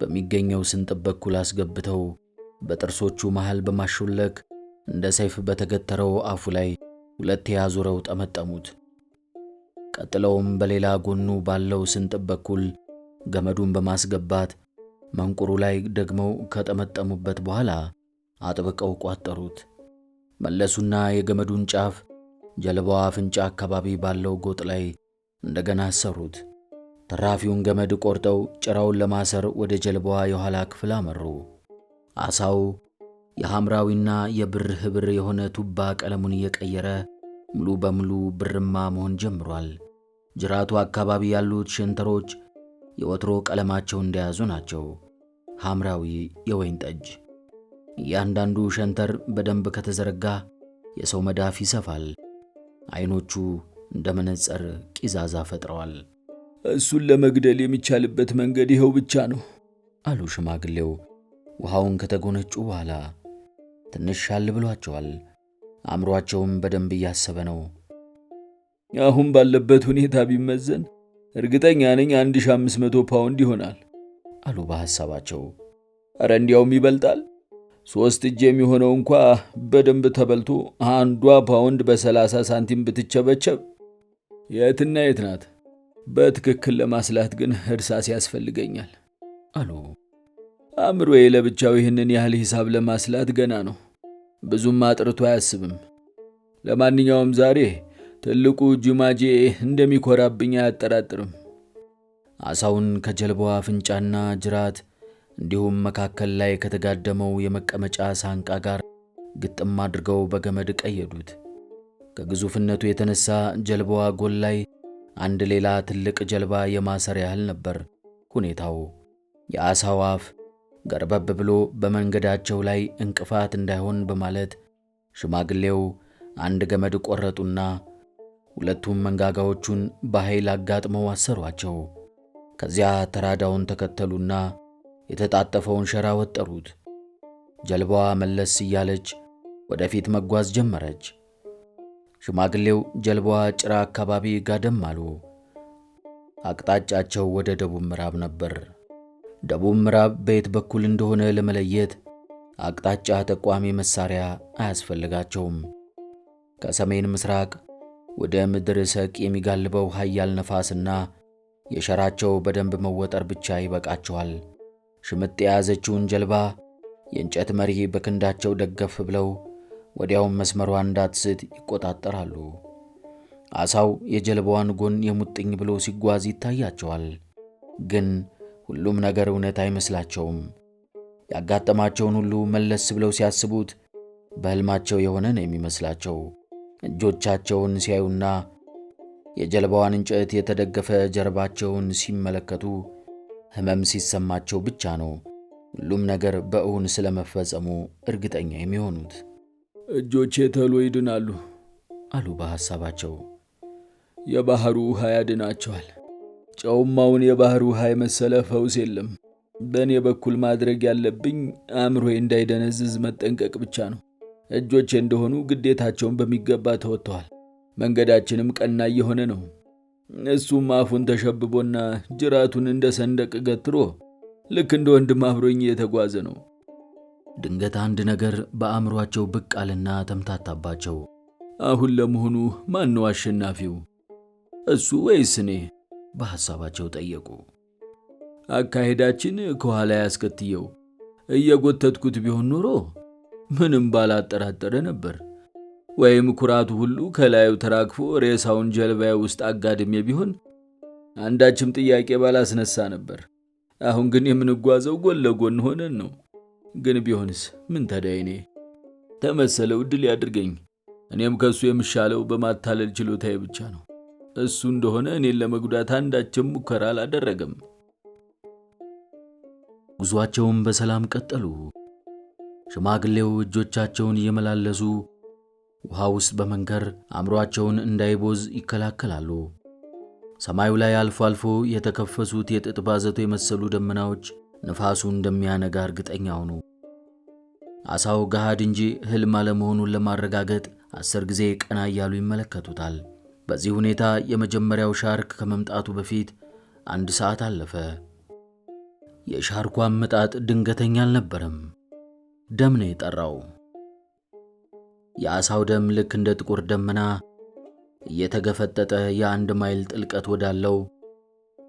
በሚገኘው ስንጥብ በኩል አስገብተው በጥርሶቹ መሃል በማሾለክ እንደ ሰይፍ በተገተረው አፉ ላይ ሁለቴ አዙረው ጠመጠሙት። ቀጥለውም በሌላ ጎኑ ባለው ስንጥብ በኩል ገመዱን በማስገባት መንቁሩ ላይ ደግመው ከጠመጠሙበት በኋላ አጥብቀው ቋጠሩት። መለሱና የገመዱን ጫፍ ጀልባዋ አፍንጫ አካባቢ ባለው ጎጥ ላይ እንደገና አሰሩት። ተራፊውን ገመድ ቆርጠው ጭራውን ለማሰር ወደ ጀልባዋ የኋላ ክፍል አመሩ። ዓሣው የሐምራዊና የብር ኅብር የሆነ ቱባ ቀለሙን እየቀየረ ሙሉ በሙሉ ብርማ መሆን ጀምሯል። ጅራቱ አካባቢ ያሉት ሸንተሮች የወትሮ ቀለማቸው እንደያዙ ናቸው፣ ሐምራዊ የወይን ጠጅ። እያንዳንዱ ሸንተር በደንብ ከተዘረጋ የሰው መዳፍ ይሰፋል። አይኖቹ እንደ መነጽር ቂዛዛ ፈጥረዋል። እሱን ለመግደል የሚቻልበት መንገድ ይኸው ብቻ ነው አሉ ሽማግሌው ውሃውን ከተጎነጩ በኋላ። ትንሽ ሻል ብሏቸዋል። አእምሮአቸውም በደንብ እያሰበ ነው። አሁን ባለበት ሁኔታ ቢመዘን እርግጠኛ ነኝ 1500 ፓውንድ ይሆናል አሉ በሐሳባቸው። ኧረ እንዲያውም ይበልጣል። 3 እጅ የሚሆነው እንኳ በደንብ ተበልቶ አንዷ ፓውንድ በ30 ሳንቲም ብትቸበቸብ የትና የት ናት? በትክክል ለማስላት ግን እርሳስ ያስፈልገኛል አሉ። አእምሮዬ ለብቻው ይህንን ያህል ሂሳብ ለማስላት ገና ነው። ብዙም አጥርቶ አያስብም። ለማንኛውም ዛሬ ትልቁ ጅማጄ እንደሚኮራብኝ አያጠራጥርም። ዓሣውን ከጀልባዋ አፍንጫና ጅራት እንዲሁም መካከል ላይ ከተጋደመው የመቀመጫ ሳንቃ ጋር ግጥም አድርገው በገመድ ቀየዱት። ከግዙፍነቱ የተነሳ ጀልባዋ ጎል ላይ አንድ ሌላ ትልቅ ጀልባ የማሰር ያህል ነበር ሁኔታው። የዓሣው አፍ ገርበብ ብሎ በመንገዳቸው ላይ እንቅፋት እንዳይሆን በማለት ሽማግሌው አንድ ገመድ ቆረጡና ሁለቱም መንጋጋዎቹን በኃይል አጋጥመው አሰሯቸው። ከዚያ ተራዳውን ተከተሉና የተጣጠፈውን ሸራ ወጠሩት። ጀልባዋ መለስ እያለች ወደፊት መጓዝ ጀመረች። ሽማግሌው ጀልባዋ ጭራ አካባቢ ጋደም አሉ። አቅጣጫቸው ወደ ደቡብ ምዕራብ ነበር። ደቡብ ምዕራብ በየት በኩል እንደሆነ ለመለየት አቅጣጫ ጠቋሚ መሳሪያ አያስፈልጋቸውም። ከሰሜን ምስራቅ ወደ ምድር ሰቅ የሚጋልበው ኃያል ነፋስና የሸራቸው በደንብ መወጠር ብቻ ይበቃቸዋል። ሽምጥ የያዘችውን ጀልባ የእንጨት መሪ በክንዳቸው ደገፍ ብለው ወዲያውም መስመሯን እንዳትስት ይቆጣጠራሉ። ዓሣው የጀልባዋን ጎን የሙጥኝ ብሎ ሲጓዝ ይታያቸዋል። ግን ሁሉም ነገር እውነት አይመስላቸውም። ያጋጠማቸውን ሁሉ መለስ ብለው ሲያስቡት በሕልማቸው የሆነ ነው የሚመስላቸው። እጆቻቸውን ሲያዩና የጀልባዋን እንጨት የተደገፈ ጀርባቸውን ሲመለከቱ ሕመም ሲሰማቸው ብቻ ነው ሁሉም ነገር በእውን ስለመፈጸሙ እርግጠኛ የሚሆኑት። እጆቼ ተሎ ይድናሉ አሉ በሐሳባቸው። የባህሩ ውሃ ያድናቸዋል። ጨውማውን የባህር ውሃ የመሰለ ፈውስ የለም። በእኔ በኩል ማድረግ ያለብኝ አእምሮዬ እንዳይደነዝዝ መጠንቀቅ ብቻ ነው። እጆቼ እንደሆኑ ግዴታቸውን በሚገባ ተወጥተዋል። መንገዳችንም ቀና እየሆነ ነው። እሱም አፉን ተሸብቦና ጅራቱን እንደ ሰንደቅ ገትሮ ልክ እንደ ወንድም አብሮኝ የተጓዘ ነው። ድንገት አንድ ነገር በአእምሯቸው ብቅ አለና ተምታታባቸው። አሁን ለመሆኑ ማን ነው አሸናፊው? እሱ ወይስ እኔ? በሐሳባቸው ጠየቁ። አካሄዳችን ከኋላ ያስከትየው እየጎተትኩት ቢሆን ኖሮ ምንም ባላጠራጠረ ነበር። ወይም ኩራቱ ሁሉ ከላዩ ተራግፎ ሬሳውን ጀልባዬ ውስጥ አጋድሜ ቢሆን አንዳችም ጥያቄ ባላስነሳ ነበር። አሁን ግን የምንጓዘው ጎን ለጎን ሆነን ነው። ግን ቢሆንስ ምን ተዳይኔ? ተመሰለው ዕድል ያድርገኝ። እኔም ከሱ የምሻለው በማታለል ችሎታዬ ብቻ ነው። እሱ እንደሆነ እኔን ለመጉዳት አንዳችም ሙከራ አላደረገም። ጉዟቸውን በሰላም ቀጠሉ። ሽማግሌው እጆቻቸውን እየመላለሱ ውሃ ውስጥ በመንከር አእምሮአቸውን እንዳይቦዝ ይከላከላሉ። ሰማዩ ላይ አልፎ አልፎ የተከፈሱት የጥጥ ባዘቶ የመሰሉ ደመናዎች ንፋሱ እንደሚያነጋ እርግጠኛ ሆኑ። ዓሣው ገሃድ እንጂ ሕልም አለመሆኑን ለማረጋገጥ 10 ጊዜ ቀና እያሉ ይመለከቱታል። በዚህ ሁኔታ የመጀመሪያው ሻርክ ከመምጣቱ በፊት 1 ሰዓት አለፈ። የሻርኩ አመጣጥ ድንገተኛ አልነበረም። ደም ነው የጠራው። የዓሣው ደም ልክ እንደ ጥቁር ደመና እየተገፈጠጠ የ1 ማይል ጥልቀት ወዳለው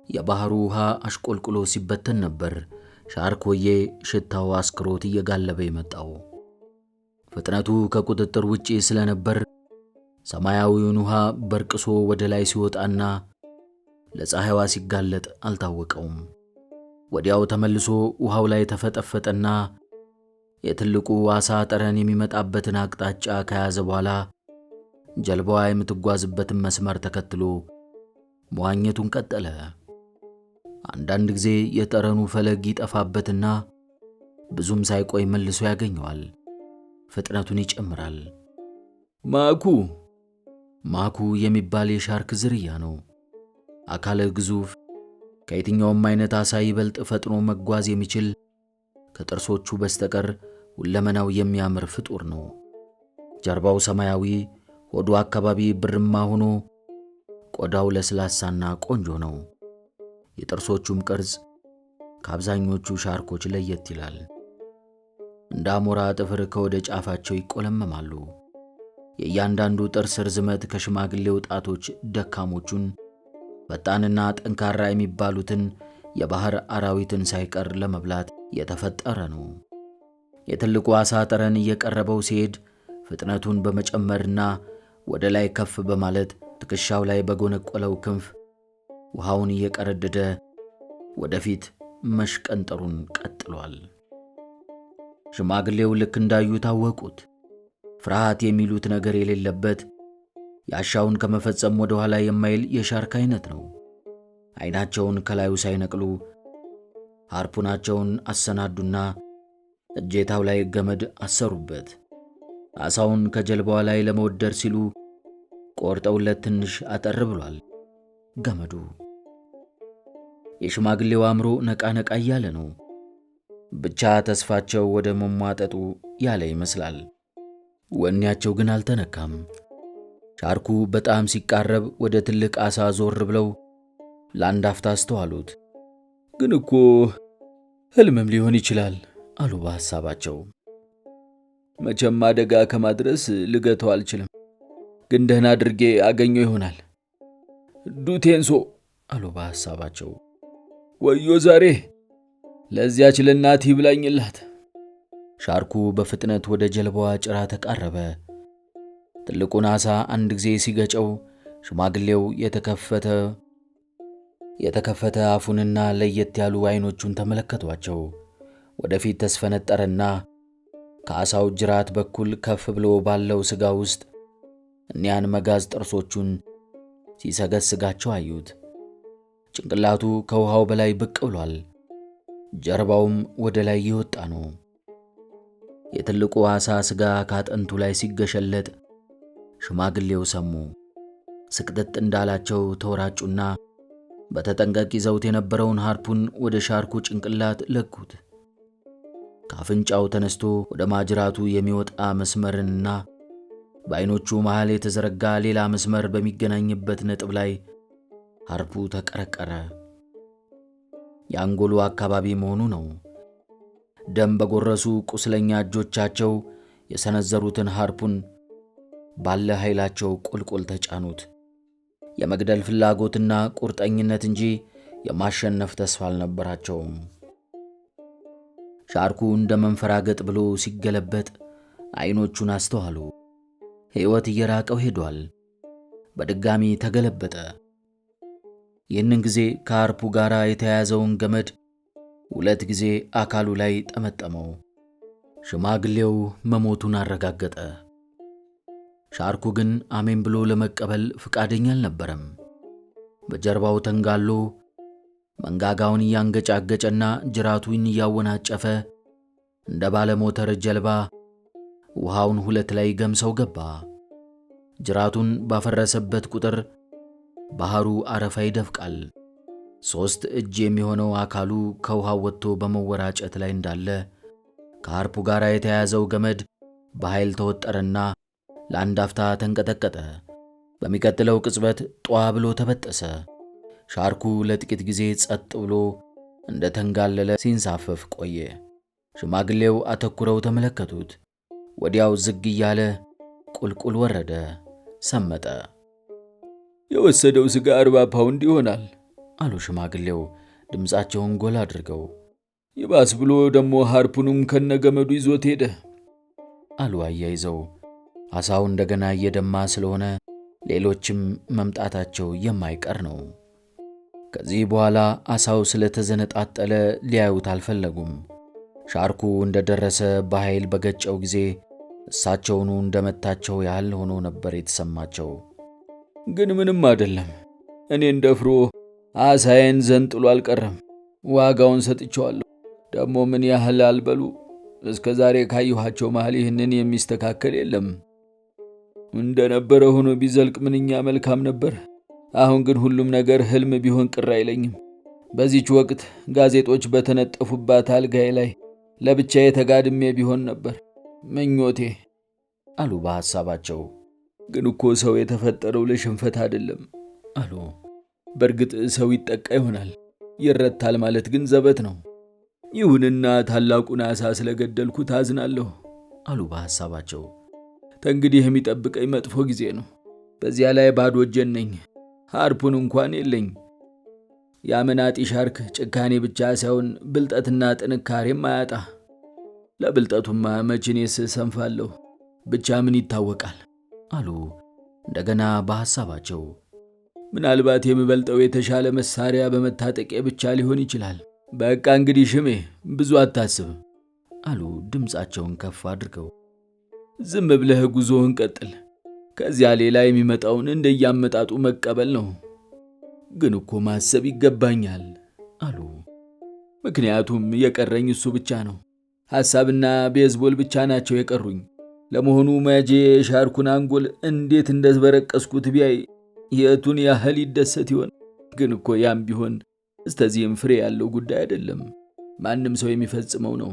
የባህሩ ውሃ አሽቆልቁሎ ሲበተን ነበር ሻርኮዬ ሽታው አስክሮት እየጋለበ የመጣው። ፍጥነቱ ከቁጥጥር ውጪ ስለነበር ሰማያዊውን ውሃ በርቅሶ ወደ ላይ ሲወጣና ለፀሐይዋ ሲጋለጥ አልታወቀውም። ወዲያው ተመልሶ ውሃው ላይ ተፈጠፈጠና የትልቁ ዓሣ ጠረን የሚመጣበትን አቅጣጫ ከያዘ በኋላ ጀልባዋ የምትጓዝበትን መስመር ተከትሎ መዋኘቱን ቀጠለ። አንዳንድ ጊዜ የጠረኑ ፈለግ ይጠፋበትና ብዙም ሳይቆይ መልሶ ያገኘዋል። ፍጥነቱን ይጨምራል። ማኩ የሚባል የሻርክ ዝርያ ነው። አካለ ግዙፍ፣ ከየትኛውም አይነት ዓሣ ይበልጥ ፈጥኖ መጓዝ የሚችል፣ ከጥርሶቹ በስተቀር ሁለመናው የሚያምር ፍጡር ነው። ጀርባው ሰማያዊ፣ ሆዱ አካባቢ ብርማ ሆኖ ቆዳው ለስላሳና ቆንጆ ነው። የጥርሶቹም ቅርጽ ከአብዛኞቹ ሻርኮች ለየት ይላል። እንደ አሞራ ጥፍር ከወደ ጫፋቸው ይቆለመማሉ። የእያንዳንዱ ጥርስ ርዝመት ከሽማግሌው ጣቶች ደካሞቹን፣ ፈጣንና ጠንካራ የሚባሉትን የባህር አራዊትን ሳይቀር ለመብላት የተፈጠረ ነው። የትልቁ ዓሣ ጠረን እየቀረበው ሲሄድ ፍጥነቱን በመጨመርና ወደ ላይ ከፍ በማለት ትከሻው ላይ በጎነቆለው ክንፍ ውሃውን እየቀረደደ ወደፊት መሽቀንጠሩን ቀጥሏል። ሽማግሌው ልክ እንዳዩ ታወቁት። ፍርሃት የሚሉት ነገር የሌለበት ያሻውን ከመፈጸም ወደ ኋላ የማይል የሻርክ አይነት ነው። አይናቸውን ከላዩ ሳይነቅሉ ሃርፑናቸውን አሰናዱና እጀታው ላይ ገመድ አሰሩበት። ዓሣውን ከጀልባዋ ላይ ለመወደር ሲሉ ቆርጠውለት ትንሽ አጠር ብሏል ገመዱ። የሽማግሌው አእምሮ ነቃ ነቃ እያለ ነው። ብቻ ተስፋቸው ወደ መሟጠጡ ያለ ይመስላል። ወኔያቸው ግን አልተነካም። ሻርኩ በጣም ሲቃረብ ወደ ትልቅ ዓሣ ዞር ብለው ለአንድ አፍታ አስተዋሉት። ግን እኮ ሕልምም ሊሆን ይችላል አሉ በሐሳባቸው። መቼም አደጋ ከማድረስ ልገተው አልችልም፣ ግን ደህና አድርጌ አገኘው ይሆናል። ዱቴንሶ አሉ በሐሳባቸው። ወዮ ዛሬ ለዚያች ለእናት ይብላኝላት። ሻርኩ በፍጥነት ወደ ጀልባዋ ጭራ ተቃረበ። ትልቁን ዓሣ አንድ ጊዜ ሲገጨው ሽማግሌው የተከፈተ አፉንና ለየት ያሉ አይኖቹን ተመለከቷቸው። ወደፊት ተስፈነጠረና ከዓሣው ጅራት በኩል ከፍ ብሎ ባለው ሥጋ ውስጥ እኒያን መጋዝ ጥርሶቹን ሲሰገስጋቸው አዩት። ጭንቅላቱ ከውሃው በላይ ብቅ ብሏል። ጀርባውም ወደ ላይ እየወጣ ነው። የትልቁ ዓሣ ሥጋ ካጥንቱ ላይ ሲገሸለጥ ሽማግሌው ሰሙ። ስቅጥጥ እንዳላቸው ተወራጩና በተጠንቀቅ ይዘውት የነበረውን ሃርፑን ወደ ሻርኩ ጭንቅላት ለኩት። ከአፍንጫው ተነስቶ ወደ ማጅራቱ የሚወጣ መስመርንና በዓይኖቹ መሃል የተዘረጋ ሌላ መስመር በሚገናኝበት ነጥብ ላይ ሃርፑ ተቀረቀረ። የአንጎሉ አካባቢ መሆኑ ነው። ደም በጎረሱ ቁስለኛ እጆቻቸው የሰነዘሩትን ሃርፑን ባለ ኃይላቸው ቁልቁል ተጫኑት። የመግደል ፍላጎትና ቁርጠኝነት እንጂ የማሸነፍ ተስፋ አልነበራቸውም። ሻርኩ እንደ መንፈራገጥ ብሎ ሲገለበጥ ዓይኖቹን አስተዋሉ። ሕይወት እየራቀው ሄዷል። በድጋሚ ተገለበጠ። ይህንን ጊዜ ከሃርፑ ጋር የተያያዘውን ገመድ 2 ጊዜ አካሉ ላይ ጠመጠመው። ሽማግሌው መሞቱን አረጋገጠ። ሻርኩ ግን አሜን ብሎ ለመቀበል ፍቃደኛ አልነበረም። በጀርባው ተንጋሎ መንጋጋውን እያንገጫገጨና ጅራቱን እያወናጨፈ እንደ ባለ ሞተር ጀልባ ውሃውን 2 ላይ ገምሰው ገባ። ጅራቱን ባፈረሰበት ቁጥር ባህሩ አረፋ ይደፍቃል። 3 እጅ የሚሆነው አካሉ ከውሃው ወጥቶ በመወራጨት ላይ እንዳለ ከሃርፑ ጋር የተያያዘው ገመድ በኃይል ተወጠረና ለአንድ አፍታ ተንቀጠቀጠ። በሚቀጥለው ቅጽበት ጧ ብሎ ተበጠሰ። ሻርኩ ለጥቂት ጊዜ ጸጥ ብሎ እንደ ተንጋለለ ሲንሳፈፍ ቆየ። ሽማግሌው አተኩረው ተመለከቱት። ወዲያው ዝግ እያለ ቁልቁል ወረደ፣ ሰመጠ። የወሰደው ሥጋ 40 ፓውንድ ይሆናል አሉ ሽማግሌው ድምፃቸውን ጎላ አድርገው። ይባስ ብሎ ደግሞ ሃርፑንም ከነገመዱ ይዞት ሄደ አሉ አያይዘው። ዓሣው እንደገና እየደማ ስለሆነ ሌሎችም መምጣታቸው የማይቀር ነው። ከዚህ በኋላ ዓሣው ስለተዘነጣጠለ ሊያዩት አልፈለጉም። ሻርኩ እንደደረሰ በኃይል በገጨው ጊዜ እሳቸውኑ እንደመታቸው ያህል ሆኖ ነበር የተሰማቸው። ግን ምንም አይደለም፣ እኔን ደፍሮ ዓሣዬን ዘንጥሎ አልቀረም። ዋጋውን ሰጥቼዋለሁ። ደግሞ ምን ያህል አልበሉ። እስከ ዛሬ ካየኋቸው መሃል ይህንን የሚስተካከል የለም። እንደነበረ ሆኖ ቢዘልቅ ምንኛ መልካም ነበር። አሁን ግን ሁሉም ነገር ህልም ቢሆን ቅር አይለኝም። በዚህች ወቅት ጋዜጦች በተነጠፉባት አልጋዬ ላይ ለብቻዬ ተጋድሜ ቢሆን ነበር ምኞቴ አሉ በሐሳባቸው። ግን እኮ ሰው የተፈጠረው ለሽንፈት አይደለም አሉ። በእርግጥ ሰው ይጠቃ ይሆናል፣ ይረታል ማለት ግን ዘበት ነው። ይሁንና ታላቁን ዓሣ ስለገደልኩት አዝናለሁ አሉ በሐሳባቸው። ተንግዲህ የሚጠብቀኝ መጥፎ ጊዜ ነው። በዚያ ላይ ባዶ እጄን ነኝ። ሃርፑን እንኳን የለኝ። ያመናጢ ሻርክ ጭካኔ ብቻ ሳይሆን ብልጠትና ጥንካሬም አያጣ። ለብልጠቱማ መችኔስ ሰንፋለሁ። ብቻ ምን ይታወቃል አሉ እንደገና በሐሳባቸው። ምናልባት የምበልጠው የተሻለ መሳሪያ በመታጠቄ ብቻ ሊሆን ይችላል። በቃ እንግዲህ ሽሜ ብዙ አታስብ አሉ ድምፃቸውን ከፍ አድርገው። ዝም ብለህ ጉዞህን ቀጥል። ከዚያ ሌላ የሚመጣውን እንደያመጣጡ መቀበል ነው። ግን እኮ ማሰብ ይገባኛል አሉ። ምክንያቱም የቀረኝ እሱ ብቻ ነው። ሐሳብና ቤዝቦል ብቻ ናቸው የቀሩኝ። ለመሆኑ መጄ ሻርኩን አንጎል እንዴት እንደበረቀስኩት ቢያይ የቱን ያህል ይደሰት ይሆን? ግን እኮ ያም ቢሆን እስተዚህም ፍሬ ያለው ጉዳይ አይደለም። ማንም ሰው የሚፈጽመው ነው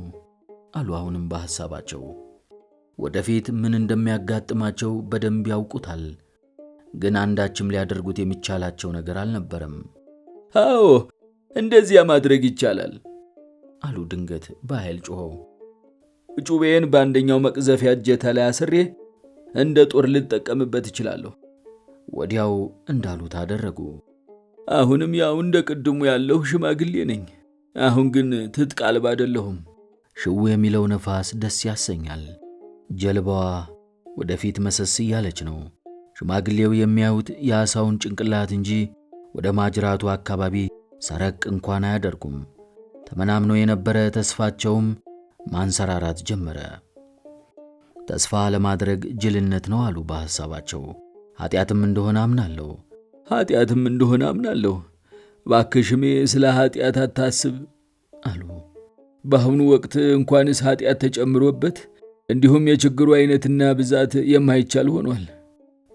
አሉ አሁንም በሐሳባቸው። ወደፊት ምን እንደሚያጋጥማቸው በደንብ ያውቁታል። ግን አንዳችም ሊያደርጉት የሚቻላቸው ነገር አልነበረም። አዎ እንደዚያ ማድረግ ይቻላል አሉ ድንገት በኃይል ጮኸው። ጩቤን በአንደኛው መቅዘፊያ እጀታ ላይ አስሬ እንደ ጦር ልጠቀምበት እችላለሁ። ወዲያው እንዳሉት አደረጉ። አሁንም ያው እንደ ቅድሙ ያለሁ ሽማግሌ ነኝ። አሁን ግን ትጥቅ አልባ አይደለሁም። ሽው የሚለው ነፋስ ደስ ያሰኛል። ጀልባዋ ወደፊት መሰስ እያለች ነው። ሽማግሌው የሚያዩት የዓሣውን ጭንቅላት እንጂ ወደ ማጅራቱ አካባቢ ሰረቅ እንኳን አያደርጉም። ተመናምኖ የነበረ ተስፋቸውም ማንሰራራት ጀመረ። ተስፋ ለማድረግ ጅልነት ነው አሉ በሐሳባቸው። ኃጢአትም እንደሆነ አምናለሁ። እባክህ ሽሜ ስለ ኃጢአት አታስብ አሉ። በአሁኑ ወቅት እንኳንስ ኃጢአት ተጨምሮበት እንዲሁም የችግሩ አይነትና ብዛት የማይቻል ሆኗል።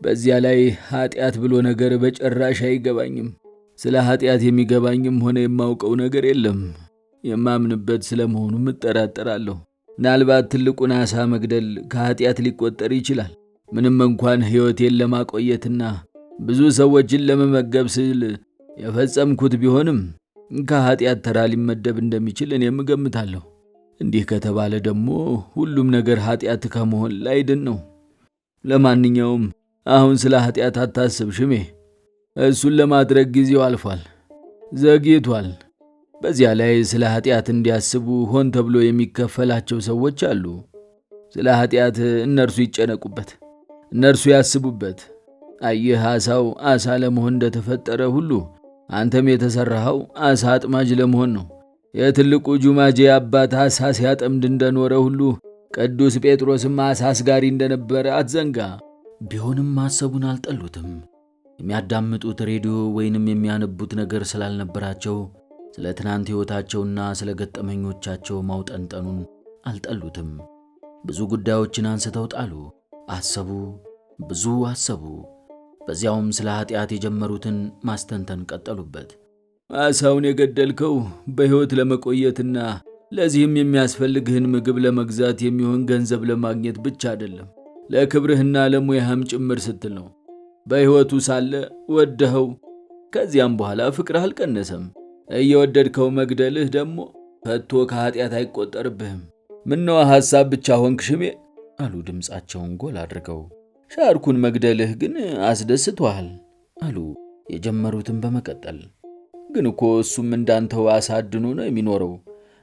በዚያ ላይ ኃጢአት ብሎ ነገር በጭራሽ አይገባኝም። ስለ ኃጢአት የሚገባኝም ሆነ የማውቀው ነገር የለም። የማምንበት ስለመሆኑም እጠራጠራለሁ። ምናልባት ትልቁን ዓሣ መግደል ከኃጢአት ሊቆጠር ይችላል። ምንም እንኳን ሕይወቴን ለማቆየትና ብዙ ሰዎችን ለመመገብ ስል የፈጸምኩት ቢሆንም ከኃጢአት ተራ ሊመደብ እንደሚችል እኔም እገምታለሁ። እንዲህ ከተባለ ደግሞ ሁሉም ነገር ኃጢአት ከመሆን ላይድን ነው። ለማንኛውም አሁን ስለ ኃጢአት አታስብ ሽሜ። እሱን ለማድረግ ጊዜው አልፏል፣ ዘግይቷል። በዚያ ላይ ስለ ኃጢአት እንዲያስቡ ሆን ተብሎ የሚከፈላቸው ሰዎች አሉ። ስለ ኃጢአት እነርሱ ይጨነቁበት፣ እነርሱ ያስቡበት። አየህ፣ ዓሣው ዓሣ ለመሆን እንደተፈጠረ ሁሉ አንተም የተሠራኸው ዓሣ አጥማጅ ለመሆን ነው። የትልቁ ጁማጄ አባት ዓሣ ሲያጠምድ እንደኖረ ሁሉ ቅዱስ ጴጥሮስም ዓሣ አስጋሪ እንደነበረ አትዘንጋ። ቢሆንም ማሰቡን አልጠሉትም። የሚያዳምጡት ሬዲዮ ወይንም የሚያነቡት ነገር ስላልነበራቸው ስለ ትናንት ሕይወታቸውና ስለ ገጠመኞቻቸው ማውጠንጠኑን አልጠሉትም። ብዙ ጉዳዮችን አንስተው ጣሉ። አሰቡ፣ ብዙ አሰቡ። በዚያውም ስለ ኃጢአት የጀመሩትን ማስተንተን ቀጠሉበት። ዓሣውን የገደልከው በሕይወት ለመቆየትና ለዚህም የሚያስፈልግህን ምግብ ለመግዛት የሚሆን ገንዘብ ለማግኘት ብቻ አይደለም፣ ለክብርህና ለሙያህም ጭምር ስትል ነው። በሕይወቱ ሳለ ወደኸው፣ ከዚያም በኋላ ፍቅርህ አልቀነሰም። እየወደድከው መግደልህ ደግሞ ከቶ ከኃጢአት አይቆጠርብህም። ምነዋ ሐሳብ ብቻ ሆንክ ሽሜ አሉ ድምፃቸውን ጎል አድርገው። ሻርኩን መግደልህ ግን አስደስቶሃል አሉ የጀመሩትን በመቀጠል። ግን እኮ እሱም እንዳንተው ዓሣ አድኖ ነው የሚኖረው።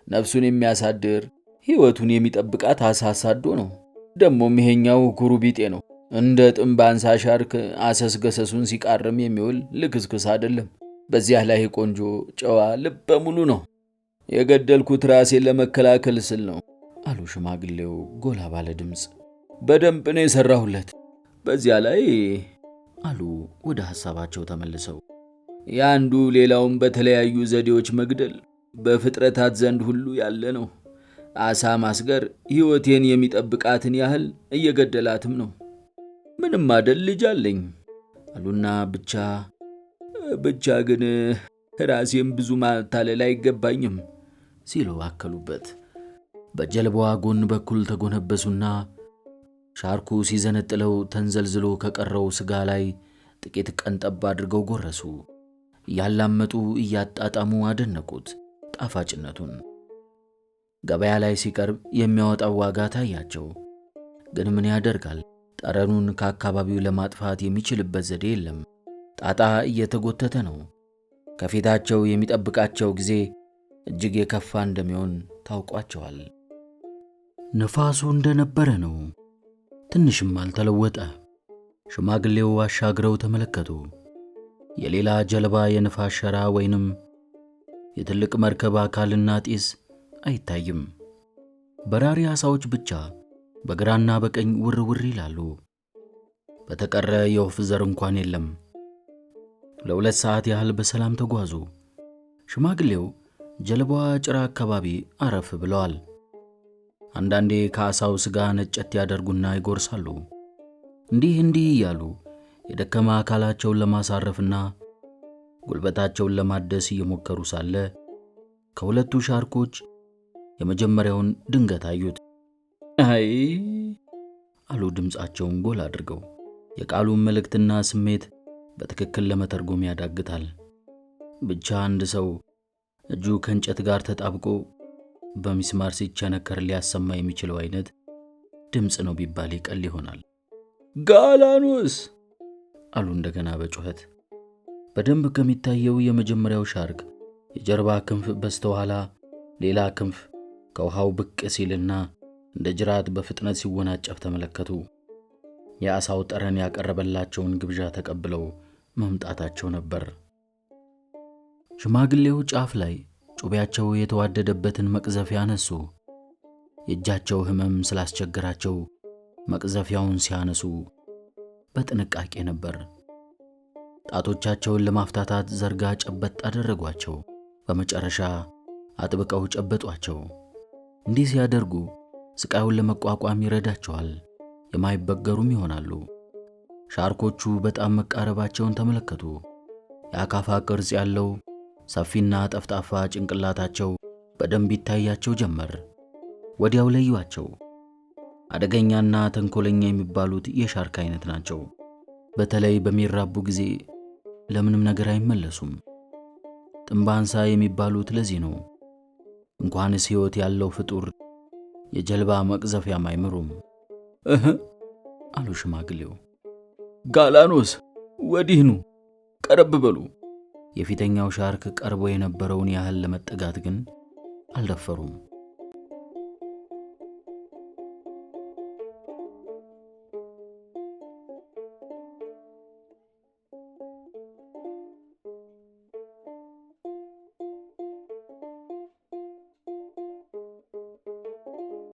ነፍሱን የሚያሳድር ሕይወቱን የሚጠብቃት ዓሣ አሳዶ ነው። ደሞም ይሄኛው ኩሩ ቢጤ ነው። እንደ ጥምብ አንሳ ሻርክ አሰስገሰሱን ሲቃርም የሚውል ልክስክስ አይደለም። በዚያ ላይ ቆንጆ፣ ጨዋ፣ ልበ ሙሉ ነው። የገደልኩት ራሴን ለመከላከል ስል ነው አሉ ሽማግሌው ጎላ ባለ ድምፅ። በደንብ ነው የሠራሁለት። በዚያ ላይ አሉ ወደ ሐሳባቸው ተመልሰው፣ የአንዱ ሌላውን በተለያዩ ዘዴዎች መግደል በፍጥረታት ዘንድ ሁሉ ያለ ነው። ዓሣ ማስገር ሕይወቴን የሚጠብቃትን ያህል እየገደላትም ነው። ምንም አደል ልጅ አለኝ አሉና ብቻ ግን ራሴም ብዙ ማታለል አይገባኝም ሲሉ አከሉበት። በጀልባዋ ጎን በኩል ተጎነበሱና ሻርኩ ሲዘነጥለው ተንዘልዝሎ ከቀረው ሥጋ ላይ ጥቂት ቀንጠብ አድርገው ጎረሱ። እያላመጡ እያጣጣሙ አደነቁት ጣፋጭነቱን። ገበያ ላይ ሲቀርብ የሚያወጣው ዋጋ ታያቸው። ግን ምን ያደርጋል፣ ጠረኑን ከአካባቢው ለማጥፋት የሚችልበት ዘዴ የለም። ጣጣ እየተጎተተ ነው። ከፊታቸው የሚጠብቃቸው ጊዜ እጅግ የከፋ እንደሚሆን ታውቋቸዋል። ነፋሱ እንደነበረ ነው። ትንሽም አልተለወጠ። ሽማግሌው አሻግረው ተመለከቱ። የሌላ ጀልባ የነፋስ ሸራ ወይንም የትልቅ መርከብ አካልና ጢስ አይታይም። በራሪ ዓሣዎች ብቻ በግራና በቀኝ ውርውር ይላሉ። በተቀረ የወፍ ዘር እንኳን የለም። ለ2 ሰዓት ያህል በሰላም ተጓዙ። ሽማግሌው ጀልባዋ ጭራ አካባቢ አረፍ ብለዋል። አንዳንዴ ከዓሣው ሥጋ ነጨት ያደርጉና ይጎርሳሉ። እንዲህ እያሉ የደከማ አካላቸውን ለማሳረፍና ጉልበታቸውን ለማደስ እየሞከሩ ሳለ ከሁለቱ ሻርኮች የመጀመሪያውን ድንገት አዩት። አይ አሉ ድምፃቸውን ጎል አድርገው። የቃሉን መልእክትና ስሜት በትክክል ለመተርጎም ያዳግታል። ብቻ አንድ ሰው እጁ ከእንጨት ጋር ተጣብቆ በሚስማር ሲቸነከር ሊያሰማ የሚችለው አይነት ድምፅ ነው ቢባል ይቀል ይሆናል። ጋላኖስ አሉ እንደገና በጩኸት። በደንብ ከሚታየው የመጀመሪያው ሻርክ የጀርባ ክንፍ በስተኋላ ሌላ ክንፍ ከውሃው ብቅ ሲልና እንደ ጅራት በፍጥነት ሲወናጨፍ ተመለከቱ። የዓሣው ጠረን ያቀረበላቸውን ግብዣ ተቀብለው መምጣታቸው ነበር። ሽማግሌው ጫፍ ላይ ጩቤያቸው የተዋደደበትን መቅዘፊያ አነሱ። የእጃቸው ሕመም ስላስቸገራቸው መቅዘፊያውን ሲያነሱ በጥንቃቄ ነበር። ጣቶቻቸውን ለማፍታታት ዘርጋ ጨበጥ አደረጓቸው። በመጨረሻ አጥብቀው ጨበጧቸው። እንዲህ ሲያደርጉ ስቃዩን ለመቋቋም ይረዳቸዋል፣ የማይበገሩም ይሆናሉ። ሻርኮቹ በጣም መቃረባቸውን ተመለከቱ። የአካፋ ቅርጽ ያለው ሰፊና ጠፍጣፋ ጭንቅላታቸው በደንብ ይታያቸው ጀመር። ወዲያው ለዩአቸው። አደገኛና ተንኮለኛ የሚባሉት የሻርክ አይነት ናቸው። በተለይ በሚራቡ ጊዜ ለምንም ነገር አይመለሱም። ጥንባንሳ የሚባሉት ለዚህ ነው። እንኳንስ ሕይወት ያለው ፍጡር የጀልባ መቅዘፊያም አይምሩም። አሉ ሽማግሌው። ጋላኖስ ወዲህ ኑ፣ ቀረብ በሉ። የፊተኛው ሻርክ ቀርቦ የነበረውን ያህል ለመጠጋት ግን አልደፈሩም።